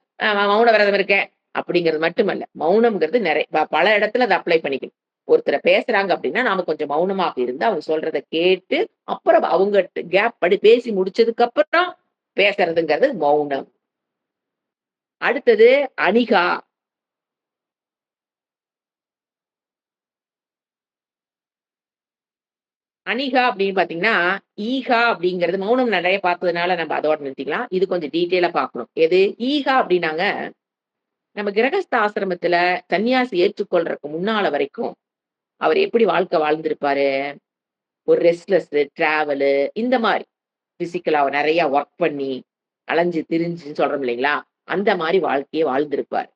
மௌன விரதம் இருக்கேன் அப்படிங்கிறது மட்டுமல்ல. மௌனம்ங்கிறது பல இடத்துல அத அப்ளை பண்ணிக்கணும். ஒருத்தர பேசுறாங்க அப்படின்னா, நாம கொஞ்சம் மௌனமாக இருந்து அவங்க சொல்றத கேட்டு, அப்புறம் அவங்க கேப் பேசி முடிச்சதுக்கு அப்புறம் பேசுறதுங்கிறது மௌனம். அடுத்தது அணிகா. அணிகா அப்படின்னு பார்த்தீங்கன்னா, ஈகா அப்படிங்கிறது மௌனம் நெறைய பார்த்ததுனால நம்ம அதோட நிறுத்திக்கலாம். இது கொஞ்சம் டீட்டெயிலா பார்க்கணும். எது? ஈகா அப்படின்னாங்க, நம்ம கிரகஸ்த ஆசிரமத்துல சன்னியாசி ஏற்றுக்கொள்றதுக்கு முன்னால வரைக்கும், அவர் எப்படி வாழ்க்கை வாழ்ந்திருப்பாரு? ஒரு ரெஸ்ட்லெஸ்ஸு, டிராவலு இந்த மாரி. பிசிக்கலா நெறைய வொர்க் பண்ணி, அலைஞ்சு திரிஞ்சுன்னு சொல்றோம் இல்லைங்களா? அந்த மாரி வாழ்க்கைய வாழ்ந்திருப்பார்.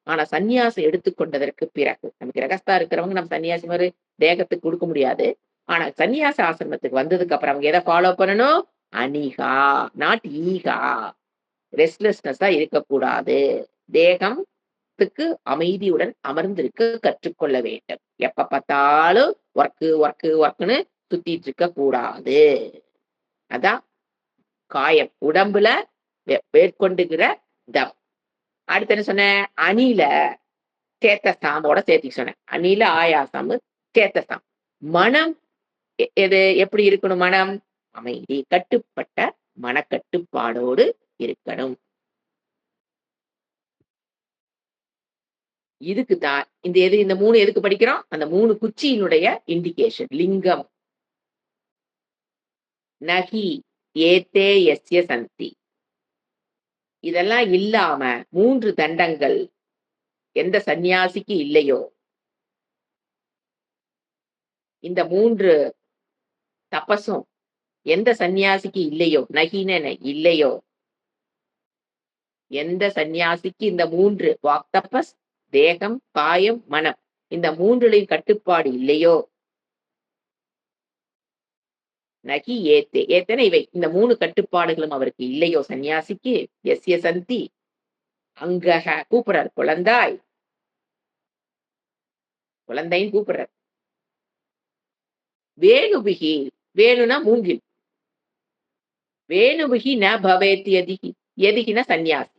ஆனா சந்நியாசம் எடுத்துக்கொண்டதற்கு பிறகு, நம்ம கிரகஸ்தா இருக்கிறவங்க நம்ம சன்னியாசி மாரி தேகத்துக்கு குடுக்க முடியாது. ஆனா சந்நியாச ஆசிரமத்துக்கு வந்ததுக்கு அப்புறம் அவங்க எத ஃபாலோ பண்ணணும்? அணிகா, நாட் ஈகா. ரெஸ்ட்லெஸ்னஸா இருக்கக்கூடாது. தேகத்துக்கு அமைதியுடன் அமர்ந்திருக்க கற்றுக்கொள்ள வேண்டும். எப்ப பார்த்தாலும் ஒர்க்ன்னு சுத்திட்டு இருக்க கூடாது. அதான் காயம். உடம்புல மேற்கொண்டுகிற தவம். அடுத்து என்ன சொன்னேன்? அணில சேத்தசாமோட சேர்த்துக்க சொன்னேன். அணில ஆயாசம், சேத்தசாம். மனம் எது எப்படி இருக்கணும் மனம்? அமைதி. கட்டுப்பட்ட மனக்கட்டுப்பாடோடு இருக்கணும். இதுக்கு தான் இந்த 3 எதுக்கு படிக்கிறோம்? அந்த 3 குச்சியினுடைய இண்டிகேஷன். லிங்கம். நகி ஏத்தே யஸ்ய சந்தி. இதெல்லாம் இல்லாம 3 தண்டங்கள் எந்த சந்நியாசிக்கு இல்லையோ, இந்த 3 தபசும் எந்த சந்நியாசிக்கு இல்லையோ, நகின்னு என்ன? இல்லையோ, எந்த சந்நியாசிக்கு இந்த 3 வாக் தபஸ், தேகம், காயம், மனம் இந்த 3லயும் கட்டுப்பாடு இல்லையோ, நகி ஏத்தே. ஏத்தேன்னா இவை. இந்த 3 கட்டுப்பாடுகளும் அவருக்கு இல்லையோ சந்நியாசிக்கு, எஸ்ய சந்தி அங்கக கூப்பிடுறார். குழந்தாய். குழந்தைன்னு கூப்பிடுறார். வேணுபிகி. வேணுனா மூங்கில். வேணுபிகி ந பவேத் யதிகி. யதிகினா சந்நியாசி.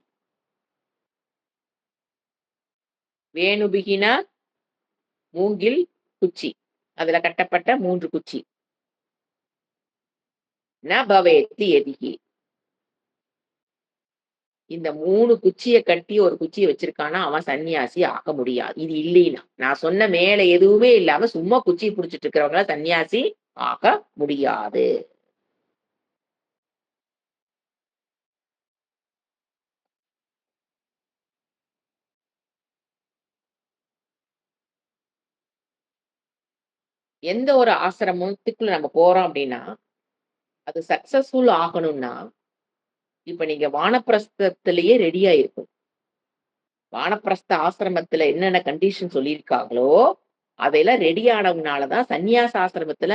வேணுபிகினா மூங்கில் குச்சி. அதுல கட்டப்பட்ட 3 குச்சி. ந பவேத்தி யதிகி. இந்த 3 குச்சிய கட்டி ஒரு குச்சிய வச்சிருக்கான்னா, அவன் சன்னியாசி ஆக முடியாது. இது இல்லைன்னா. நான் சொன்ன மேல எதுவுமே இல்லாம சும்மா குச்சிய புடிச்சிட்டு இருக்கிறவங்கள சன்னியாசி ஆக முடியாது. எந்த ஒரு ஆசிரமத்துக்குள்ள நம்ம போறோம் அப்டின்னா, அது சக்சஸ்ஃபுல் ஆகணும்னா, இப்ப நீங்க வானப்பிரஸ்தத்திலேயே ரெடியா இருக்கணும். வானப்பிரஸ்த ஆசிரமத்துல என்னென்ன கண்டிஷன் சொல்லியிருக்காங்களோ, அதையெல்லாம் ரெடி ஆனவங்கனால தான் சந்நியாச ஆசிரமத்துல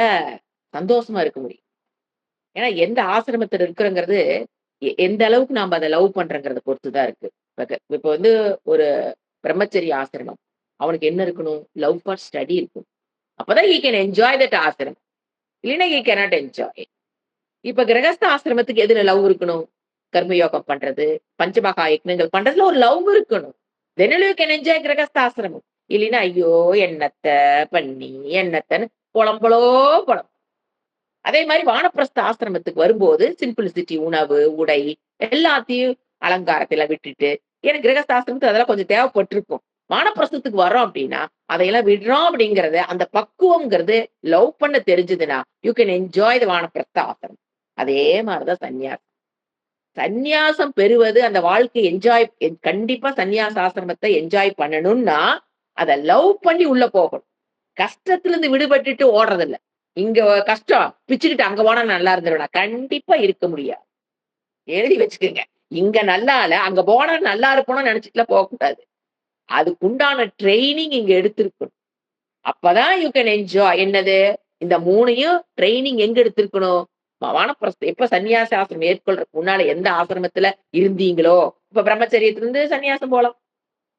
சந்தோஷமா இருக்க முடியும். ஏன்னா, எந்த ஆசிரமத்துல இருக்கிறோங்கிறது, எந்த அளவுக்கு நாம அத லவ் பண்றோங்கிறத பொறுத்து தான் இருக்கு. இப்ப வந்து ஒரு பிரம்மச்சரிய ஆசிரமம். அவனுக்கு என்ன இருக்கணும்? லவ் ஃபார் ஸ்டடி இருக்கும். அப்பதான் ஹி கேன் என்ஜாய் தட் ஆசிரமம். இல்லைன்னா ஹி கேனாட் என்ஜாய். இப்ப கிரகஸ்த ஆசிரமத்துக்கு எதுல லவ் இருக்கணும்? கர்மயோகம் பண்றது, பஞ்சமகா யக்ஞங்கள் பண்றதுல ஒரு லவ் இருக்கணும். Then only you can enjoy grihastha ashramam. இல்லைன்னா, ஐயோ! என்னத்த பண்ணி, என்னத்தன்னு பொலம்பலோ பொலம். அதே மாரி வானப்பிரஸ்த ஆசிரமத்துக்கு வரும்போது சிம்பிளிசிட்டி உணவு, உடை எல்லாத்தையும் அலங்காரத்தெல்லாம் விட்டுட்டு ஏன்னா கிரகஸ்த ஆசிரமத்துல அதெல்லாம் கொஞ்சம் தேவைப்பட்டிருக்கும். வானப்பிரஸ்தத்துக்கு வர்றோம் அப்படின்னா, அதையெல்லாம் விடுறோம் அப்படிங்கிறது, அந்த பக்குவம்ங்கிறது லவ் பண்ண தெரிஞ்சதுன்னா, யூ கேன் என்ஜாய் த வானப்பிரஸ்த ஆசிரமம். அதே மாரிதான் சந்நியாசம். சந்நியாசம் பெறுவது அந்த வாழ்க்கை கண்டிப்பா சந்நியாச ஆசிரமத்தை என்ஜாய் பண்ணணும்னா, அத லவ் பண்ணி உள்ள போகணும். கஷ்டத்திலிருந்து விடுபட்டுட்டு ஓடுறதில்ல. இங்க கஷ்டம், பிச்சுக்கிட்டு அங்க போனா நல்லா இருந்துருவேனா? கண்டிப்பா இருக்க முடியாது. எழுதி வச்சுக்கங்க. இங்க நல்லா இல்ல, அங்க போனா நல்லா இருப்போம்னு நெனச்சுட்டுலாம் போகக்கூடாது. அதுக்குண்டான ட்ரெய்னிங் இங்க எடுத்திருக்கணும். அப்பதான் யூ கேன் என்ஜாய். என்னது? இந்த 3யும் ட்ரெய்னிங் எங்க எடுத்திருக்கணும்? வானப்பிரஸ்தம் எப்ப சன்னியாச ஆசிரமம் மேற்கொள்றதுக்கு முன்னால எந்த ஆசிரமத்துல இருந்தீங்களோ, இப்ப பிரம்மச்சரியத்திலிருந்து சன்னியாசம் போலாம்.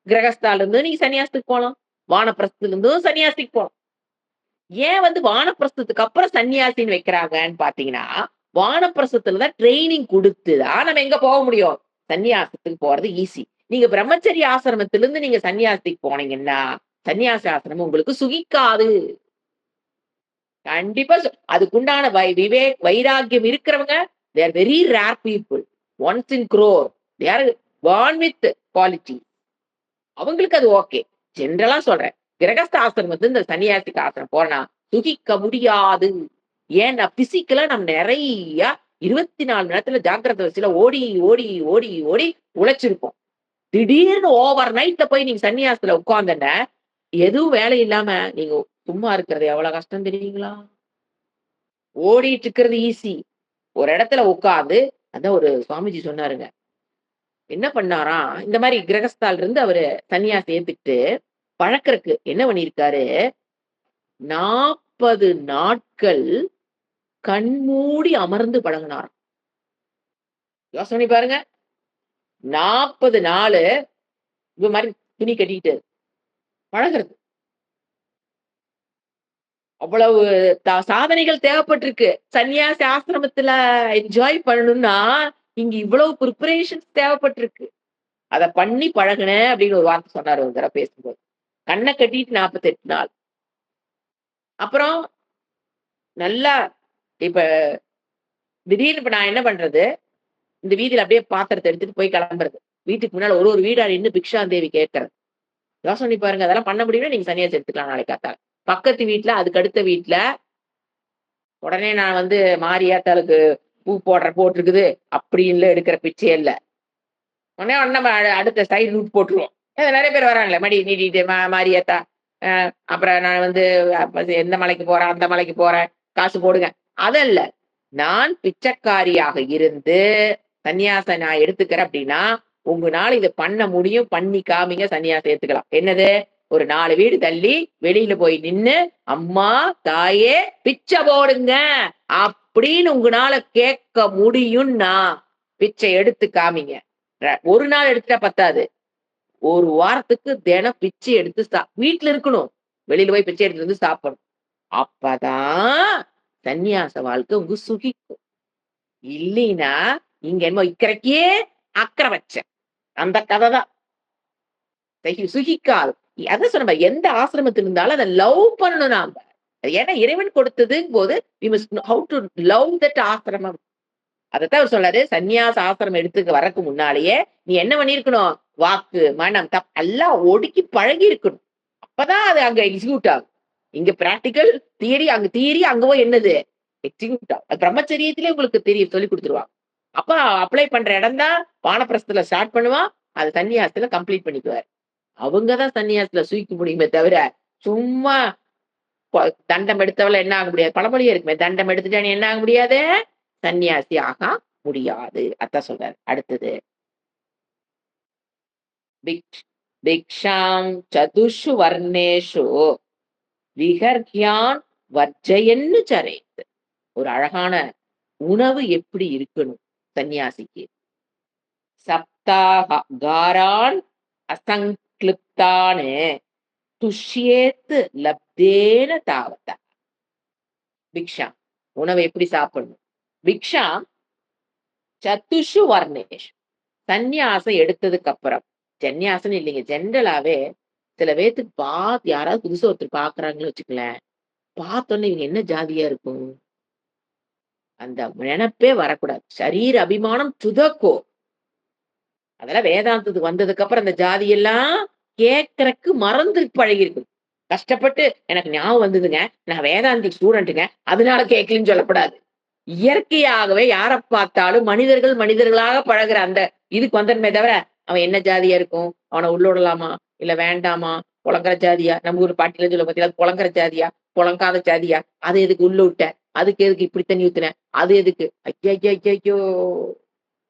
கிரகஸ்தால இருந்து நீங்க சன்னியாசத்துக்கு போலாம். வானப்பிரஸ்தத்துல இருந்தும் சன்னியாசத்துக்கு போலாம். ஏன் வானப்பிரஸ்தத்துக்கு அப்புறம் சன்னியாசின்னு வைக்கிறாங்கன்னு பார்த்தீங்கன்னா, வானப்பிரஸ்தத்துல தான் ட்ரெய்னிங் குடுத்து தான் நம்ம எங்க போக முடியும்? சன்னியாசத்துக்கு போறது ஈஸி. நீங்க பிரம்மச்சரிய ஆசிரமத்திலிருந்து நீங்க சன்னியாசத்துக்கு போனீங்கன்னா, சன்னியாச ஆசிரமம் உங்களுக்கு சுகிக்காது. கண்டிப்பா அதுக்குண்டான வைராக்கியம் இருக்கிறவங்க, they are very rare people. Once in crore. They are born with quality. அவங்களுக்கு அது ஓகே. ஜெனரலா சொல்றேன். கிரகஸ்த ஆசிரமத்துல இந்த சன்னியாசிக்கு ஆசிரமம் போனா, சுகிக்க முடியாது. ஏன்னா பிசிக்கலா நம்ம நெறைய 24 மணி நேரத்துல ஜாக்கிரத அவஸ்தையில ஓடி, ஓடி, ஓடி, ஓடி உழைச்சிருப்போம். திடீர்னு ஓவர் நைட்ல போய் நீங்க சன்னியாசத்துல உட்கார்ந்தோனே, எதுவும் வேலை இல்லாம நீங்க சும்மா இருக்கிறது எவ்வளவு கஷ்டம் தெரியுங்களா? ஓடிட்டு இருக்கிறது ஈஸி. ஒரு இடத்துல உட்கார்ந்து அதான் ஒரு சுவாமிஜி சொன்னாருங்க. என்ன பண்ணாராம், இந்த மாரி கிரகஸ்தால்ல இருந்து அவரு சன்னியாசி ஏத்துக்கிட்டு பழக்கறக்கு என்ன பண்ணியிருக்காரு, 40 நாட்கள் கண்மூடி அமர்ந்து பழகுனாராம். யோசனை பண்ணி பாருங்க. 40 நாளு இது மாரி துணி கட்டிக்கிட்டு பழகுறது. அவ்வளவு சாதனைகள் தேவைப்பட்டிருக்கு. சன்னியாசி ஆசிரமத்துல என்ஜாய் பண்ணணும்னா, இங்க இவ்வளவு பிரிப்பரேஷன்ஸ் தேவைப்பட்டிருக்கு. அத பண்ணி பழகுனேன் அப்படின்னு ஒரு வார்த்தை சொன்னாரு ஒரு தடவ பேசும்போது. கண்ண கட்டிட்டு 48 நாள். அப்புறம் நல்லா இப்ப திடீர்னு இப்ப நான் என்ன பண்றது, இந்த வீதியில அப்படியே பாத்திரத்த எடுத்துட்டு போய் கிளம்புறது. வீட்டுக்கு முன்னால ஒரு ஒரு வீடா நின்னு பிக்ஷாந்தேவி கேட்கறது. யோசனை பண்ணி பாருங்க. அதெல்லாம் பண்ண முடியும்னா நீங்க சன்னியாசி எடுத்துக்கலாம் நாளைக்கு காத்தால. பக்கத்து வீட்ல, அதுக்கு அடுத்த வீட்ல, உடனே நான் மாரியாத்தாளுக்கு பூ போட்டிருக்குது அப்படின்லாம் எடுக்கிற பிச்சையே இல்ல. உடனே நம்ம அடுத்த சைடு ரூட் போட்டுருவோம். நெறைய பேர் வராங்களே, மடி நீட்டிட்டு மாரியாத்தா, அ அப்புறம் நான் எந்த மலைக்கு போறேன், அந்த மலைக்கு போறேன், காசு போடுங்க. அதல்ல. நான் பிச்சைக்காரியாக இருந்து, சன்னியாசம் நான் எடுத்துக்கிறேன் அப்படின்னா, உங்கனால இத பண்ண முடியும், பண்ணி காமிங்க, சன்னியாசம் ஏத்துக்கலாம். என்னது? ஒரு 4 வீடு தள்ளி, வெளியில போய் நின்னு, "அம்மா, தாயே பிச்சை போடுங்க" அப்படின்னு உங்கனால கேட்க முடியும்னா, பிச்சை எடுத்து காமிங்க. ஒரு நாள் எடுத்துட்டா பத்தாது. ஒரு வாரத்துக்கு தினம் பிச்சை எடுத்து வீட்ல இருக்கணும். வெளியில போய் பிச்சை எடுத்துட்டு வந்து சாப்பிடணும். அப்பதான் சந்நியாச வாழ்க்கை சுகிக்கும். இல்லைன்னா, இங்க என்னமோ இக்கரைக்கே அக்கரை வச்சேன். அந்த கதை தான். சுகிக்காது. அதான் சொன்னேன் பாரு, எந்த ஆசிரமத்துல இருந்தாலும் அத லவ் பண்ணணும் நாம. ஏன்னா இறைவன் கொடுத்ததுங்கும்போது, we must have to love that ashramam. அதத்தான் அவர் சொல்றாரு, சந்நியாச ஆசிரமம் எடுத்துக்க வரக்கு முன்னாலேயே, நீ என்ன பண்ணியிருக்கணும்? வாக்கு, மனம், எல்லாம் ஒடுக்கி பழகி இருக்கணும். அப்பதான் அது அங்க எக்ஸிக்யூட் ஆகும். இங்க பிராக்டிகல், தியரி, அங்க போய் என்னது? எக்ஸிக்யூட் ஆகும். அது பிரம்மச்சரியத்திலே உங்களுக்கு தெரியும், சொல்லிக் குடுத்துருவாங்க. அப்ப அப்ளை பண்ற இடம் தான் வானப்பிரஸ்தத்துல ஸ்டார்ட் பண்ணுவான். அது சன்னியாசத்துல கம்ப்ளீட் பண்ணிக்குவாரு. அவங்க தான் சன்னியாசத்துல சுயிக்க முடியுமே தவிர, சும்மா ப தண்டம் எடுத்தவள என்ன ஆக முடியாது? பழமொழியே இருக்குமே, தண்டம் எடுத்துட்டா நீ என்ன ஆக முடியாது? சன்னியாசி ஆக முடியாது. அதான் சொல்றாரு. அடுத்தது. பிக்ஷ் பிக்ஷாம் சதுஷு வர்ணேஷு விஹர்யான் வர்ஜயன்னு சரேத். ஒரு அழகான உணவு எப்படி இருக்கணும் சன்னியாசிக்கு? சப்தாக காரான் அசங்கிளிப்தானு துஷ்யேத் லப்தேன தாவத. பிக்ஷா உணவு எப்படி சாப்பிடணும்? பிக்ஷா சத்துஷு வர்ணேஷு. சந்நியாசம் எடுத்ததுக்கு அப்புறம், சந்நியாசம்ன்னு இல்லைங்க. ஜெனரலாவே சில பேத்துக்கு யாராவது புதுசா ஒருத்தர் பார்க்குறாங்கன்னு வச்சுக்கங்களேன், பார்த்தோனே இவங்க என்ன ஜாதியா இருக்கும்? அந்த நெனப்பே வரக்கூடாது. ஷரீர அபிமானம் டு த கோர். அதெல்லாம் வேதாந்தத்துக்கு வந்ததுக்கு அப்புறம் அந்த ஜாதி எல்லாம் கேட்கறக்கு மறந்து பழகிருக்கு. கஷ்டப்பட்டு எனக்கு ஞாபகம் வந்ததுங்க. நான் வேதாந்தி ஸ்டூடண்ட்டுங்க. அதனால கேட்கலன்னு சொல்லக்கூடாது. இயற்கையாகவே யார பார்த்தாலும் மனிதர்கள் மனிதர்களாக பழகுற அந்த இதுக்கு வந்துருமே தவிர, அவன் என்ன ஜாதியா இருக்கும்? அவன உள்ள விடலாமா? இல்ல வேண்டாமா? பொழங்குற ஜாதியா? நம்ம ஊர் பாட்டிலாம் சொல்லுவோம் பாத்தீங்களா? பொழங்குற ஜாதியா? பொழங்காத ஜாதியா? அத எதுக்கு உள்ள விட்ட? அதுக்கு எதுக்கு இப்படி தண்ணி ஊத்துன? அது எதுக்கு? ஐயய்யய்யய்யோ!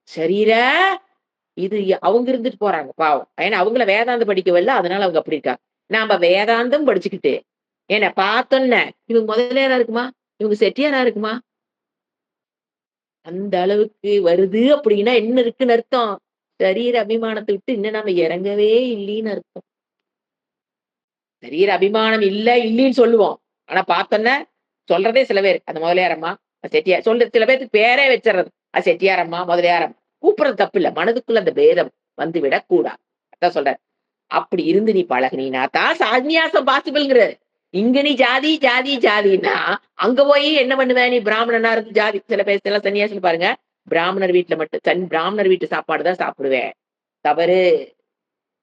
சரீர இது அவங்க இருந்துட்டு போறாங்க பாவம். ஏன்னா அவங்கள வேதாந்தம் படிக்கவில்ல. அதனால அவங்க அப்படி இருக்காங்க. நாம வேதாந்தம் படிச்சுக்கிட்டு, என்ன பார்த்தோன்னே, இவங்க முதலியாரா இருக்குமா? இவங்க செட்டியாரா இருக்குமா? அந்த அளவுக்கு வருது அப்படின்னா என்ன இருக்குன்னு அர்த்தம்? சரீர அபிமானத்த விட்டு இன்னும் நம்ம இறங்கவே இல்லைன்னு அர்த்தம். சரீர அபிமானம் இல்ல, இல்லைன்னு சொல்லுவோம். ஆனா பார்த்தோன்னே சொல்றதே சில பேர். அந்த முதலியாரம்மா, செட்டியார் சில பேத்துக்கு பேரே வச்சுர்றது. செட்டியாரம்மா, முதலியாரம்மா. கூப்பிடுறது தப்பு இல்ல. மனதுக்குள்ள அந்த பேதம் வந்துவிடக் கூடாது. அதான் சொல்றாரு. அப்படி இருந்து நீ பழகுனீன்னா தான் சந்நியாசம் பாசிபிள்ங்கிறாரு. இங்க நீ ஜாதி, ஜாதி, ஜாதின்னா, அங்க போய் என்ன பண்ணுவ? நீ பிராமணனா இருந்து ஜாதி சில பேர் சில சன்னியாசிகள் பாருங்க, பிராமணர் வீட்ல மட்டும் பிராமணர் வீட்டு சாப்பாடு தான் சாப்பிடுவேன். தவறு.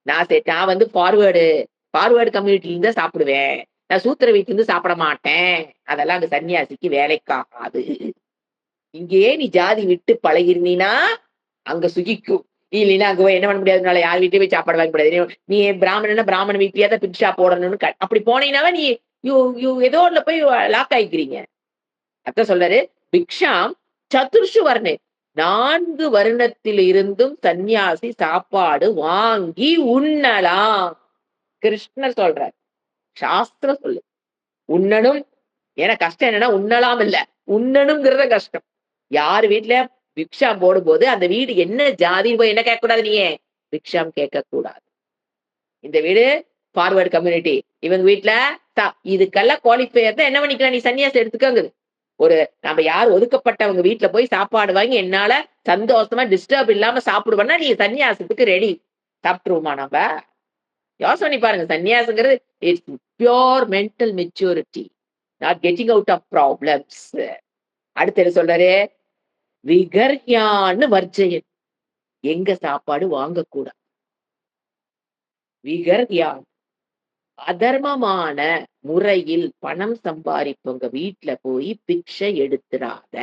நான் வந்து ஃபார்வர்டு கம்யூனிட்டில இருந்து தான் சாப்பிடுவேன். நான் சூத்திர வீட்ல இருந்து சாப்பிட மாட்டேன். அதெல்லாம் அங்க சன்னியாசிக்கு வேலைக்காகாது. இங்கேயே நீ ஜாதி விட்டு பழகிருந்தீன்னா, அங்க சுகிக்கும். இல்லைன்னா அங்க போய் என்ன பண்ண முடியாது? உன்னால யார் வீட்லயும் போய் சாப்பாடு வாங்க முடியாது. நீ பிராமணன்னா பிராமண வீட்லயே தான் பிக்ஷா போடணும்னு அப்படி போனீங்கன்னாவே நீ யூ யூ ஏதோ ஒண்ணுல போய் லாக் ஆயிக்கிறீங்க. அதான் சொல்றாரு, பிக்ஷாம் சதுர்ஷு வர்ணே. 4 வருணத்தில் இருந்தும் சந்நியாசி சாப்பாடு வாங்கி உண்ணலாம். கிருஷ்ணர் சொல்றார். சாஸ்திரம் சொல்லு. உண்ணணும். ஏன்னா கஷ்டம் என்னன்னா உண்ணலாம் இல்ல. உண்ணணும்ங்கிறத கஷ்டம். யார் வீட்ல பிக்ஷாம் போடும்போது, அந்த வீடு என்ன ஜாதின்னு போய் என்ன கேட்கக்கூடாது நீங்க? பிக்ஷாம் கேட்கக்கூடாது. இந்த வீடு ஃபார்வர்ட் கம்யூனிட்டி. இவங்க வீட்ல இதுக்கெல்லாம் குவாலிஃபையர் தான் என்ன பண்ணிக்கலாம்? நீ சன்னியாசம் எடுத்துக்கங்குது. ஒரு நம்ம யார் ஒதுக்கப்பட்டவங்க வீட்ல போய் சாப்பாடு வாங்கி என்னால சந்தோஷமா டிஸ்டர்ப் இல்லாம சாப்பிடுவேன்னா, நீ சன்னியாசத்துக்கு ரெடி. சாப்பிட்டுருவோமா நம்ப? யோசனை பண்ணி பாருங்க. சன்னியாசங்கிறது it's pure mental maturity. Not getting out of problems. அடுத்து என்ன சொல்றாரு? விகர்யான்னு வர்ஜயன். எங்க சாப்பாடு வாங்கக்கூடாது. விகர்யான். அதர்மமான முறையில் பணம் சம்பாரிப்பவங்க வீட்ல போய் பிக்ஷை எடுத்துறாத.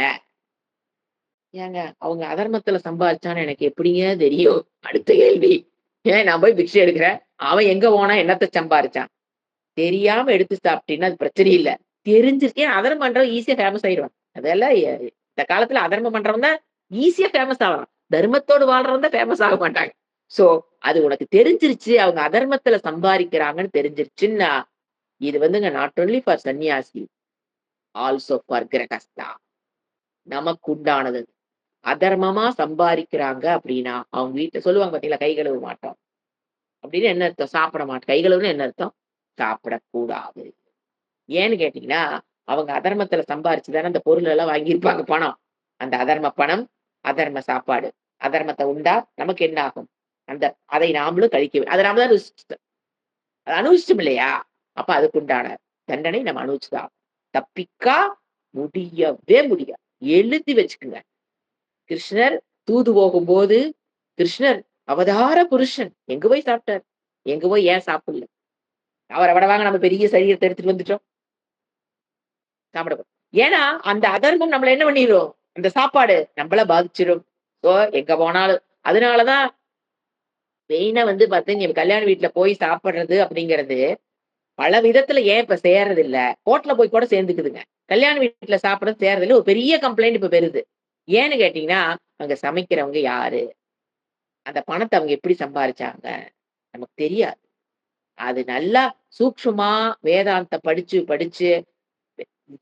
ஏங்க அவங்க அதர்மத்துல சம்பாதிச்சான்னு எனக்கு எப்படிங்க தெரியும்? அடுத்த கேள்வி. ஏன் நான் போய் பிக்ஷை எடுக்கிறேன். அவன் எங்க போனா என்னத்த சம்பாரிச்சான்? தெரியாம எடுத்து சாப்பிட்டீங்கன்னா அது பிரச்சனை இல்ல. தெரிஞ்சிருச்சு அதர்மம் பண்றவன் ஈஸியா ஃபேமஸ் ஆயிடுவான். அதெல்லாம் இந்த காலத்துல அதர்மம் பண்றவன் தான் ஈஸியா ஃபேமஸ் ஆவான். தர்மத்தோடு வாழ்றவன் தான் ஃபேமஸ் ஆக மாட்டாங்க. சோ அது உனக்கு தெரிஞ்சிருச்சு. அவங்க அதர்மத்துல சம்பாதிக்கிறாங்கன்னு தெரிஞ்சிருச்சுன்னா, இது வந்துங்க நாட் ஒன்லி ஃபார் சன்னியாசி, ஆல்சோ ஃபார் கிரகஸ்தா. நமக்கு உண்டானது. அதர்மமா சம்பாதிக்கிறாங்க அப்படின்னா, அவங்க வீட்ல சொல்லுவாங்க பார்த்தீங்களா, கை கழுவ மாட்டோம். அப்படின்னு என்ன அர்த்தம்? சாப்பிட மாட்டோம். கை கழுவுனா என்ன அர்த்தம்? சாப்பிடக்கூடாது. ஏன்னு கேட்டீங்கன்னா, அவங்க அதர்மத்துல சம்பாரிச்சு தானே அந்த பொருள் எல்லாம் வாங்கியிருப்பாங்க பணம். அந்த அதர்ம பணம், அதர்ம சாப்பாடு. அதர்மத்த உண்டா நமக்கு என்ன ஆகும்? அதை நாமளும் கழிக்க அத நாம தான் அத அனுபவிச்சிட்டோம் இல்லையா? அப்ப அதுக்குண்டான தண்டனை நம்ம அனுபவிச்சுதான். தப்பிக்கா முடியவே முடியாது. எழுதி வச்சுக்குங்க. கிருஷ்ணர் தூது போகும்போது, கிருஷ்ணர் அவதார புருஷன். எங்க போய் சாப்பிட்டார்? எங்க போய் ஏன் சாப்பிடல? அவர விடவாங்க நம்ம பெரிய சரீரத்த எடுத்துட்டு வந்துட்டோம். சாப்பிட ஏன்னா, அந்த அதர்மம் நம்மள என்ன பண்ணிரும்? அந்த சாப்பாடு நம்மள பாதிச்சிரும். சோ எங்க போனாலும் அதனால தான் மெயினா வந்து பார்த்தீங்க கல்யாண வீட்ல போய் சாப்பிடுறது அப்படிங்கிறது, பல விதத்துல ஏன் இப்ப சேர்றதில்ல? ஹோட்டல்ல போய் கூட சேர்ந்துக்குதுங்க. கல்யாண வீட்ல சாப்பிடுறது சேர்றதில்ல. ஒரு பெரிய கம்ப்ளைண்ட் இப்ப பெறுது. ஏன்னு கேட்டீங்கன்னா, அங்க சமைக்கிறவங்க யாரு? அந்த பணத்த அவங்க எப்படி சம்பாரிச்சாங்க? நமக்கு தெரியாது. அது நல்லா சூக்ஷமா வேதாந்த படிச்சு, படிச்சு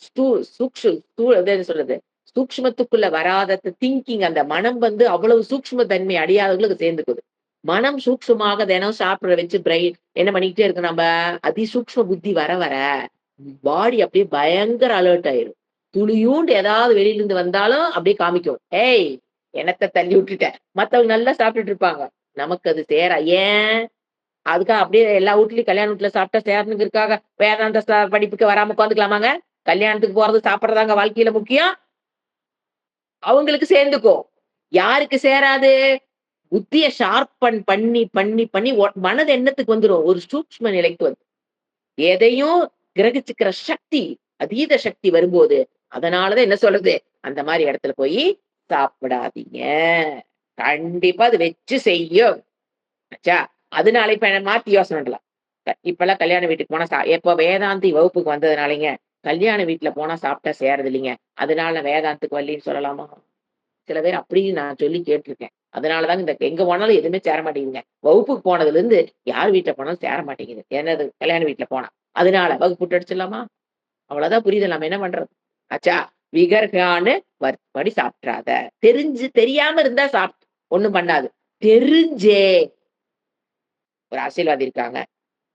ஸ்தூ சூக்ஷு ஸ்தூ அது என்ன சொல்றது? சூக்ஷ்மத்துக்குள்ள வராத திங்கிங் அந்த மனம் வந்து அவ்வளவு சூக்ஷ்ம தன்மை அடையாதவங்களுக்கு சேர்ந்துக்குது. மனம் சூக்ஷ்மமாக தினம் சாப்பிட வச்சு பிரெயின் என்ன பண்ணிக்கிட்டே இருக்கு நம்ப, அதிசூக்ஷ்ம புத்தி வர வர பாடி அப்படியே பயங்கர அலர்ட் ஆயிரும். துளியூண்டு ஏதாவது வெளியில இருந்து வந்தாலும் அப்படியே காமிக்கும். ஏய்! என்னத்த தள்ளி விட்டுட்ட. மத்தவங்க நல்லா சாப்பிட்டுட்டு இருப்பாங்க. நமக்கு அது ஏன்? அதுக்காக அப்படியே எல்லா வீட்லயும் கல்யாண வீட்ல சாப்பிட்டா சேரணுங்கிறதுக்காக வேதாந்த படிப்புக்கு வராம உட்காந்துக்கலாமாங்க? கல்யாணத்துக்கு போறது சாப்பிடுறதாங்க வாழ்க்கையில முக்கியம். அவங்களுக்கு சேர்ந்துக்கும். யாருக்கு சேராது? புத்திய ஷார்பன் பண்ணி, பண்ணி, பண்ணி மனது எண்ணத்துக்கு வந்துரும். ஒரு சூக்ஷ்ம நிலைக்கு வந்து. எதையும் கிரகிச்சுக்கிற சக்தி, அதீத சக்தி வரும்போது, அதனாலதான் என்ன சொல்றது? அந்த மாரி இடத்துல போயி சாப்பிடாதீங்க. கண்டிப்பா அது வச்சு செய்யும். ஆச்சா? அதனால இப்ப என்ன மாத்தி யோசனை பண்ணலாம். இப்பல்லாம் கல்யாண வீட்டுக்கு போனா எப்போ வேதாந்தி வகுப்புக்கு வந்ததுனாலங்க, கல்யாண வீட்ல போனா சாப்பிட்டா சேருது இல்லைங்க. அதனால நான் வேதாந்தத்துக்கு வரலைன்னு சொல்லலாமா? சில பேர் அப்படியும் நான் சொல்லி கேட்டுருக்கேன். அதனால தாங்க இந்த எங்க போனாலும் எதுவுமே சேர மாட்டேங்குதுங்க. வகுப்புக்கு போனதுலருந்து யார் வீட்ல போனாலும் சேர மாட்டேங்குது. என்னது கல்யாண வீட்ல போனா. அதனால வகுப்பு விட்டு அடிச்சிடலாமா? அவ்வளவுதான் புரியுது நம்ம என்ன பண்றது? ஆச்சா? விகர்கான்னு வற்படி சாப்பிட்றாத. தெரியாம இருந்தா ஒண்ணும் பண்ணாது. தெரிஞ்சே ஒரு அரசியல்வாதி இருக்காங்க.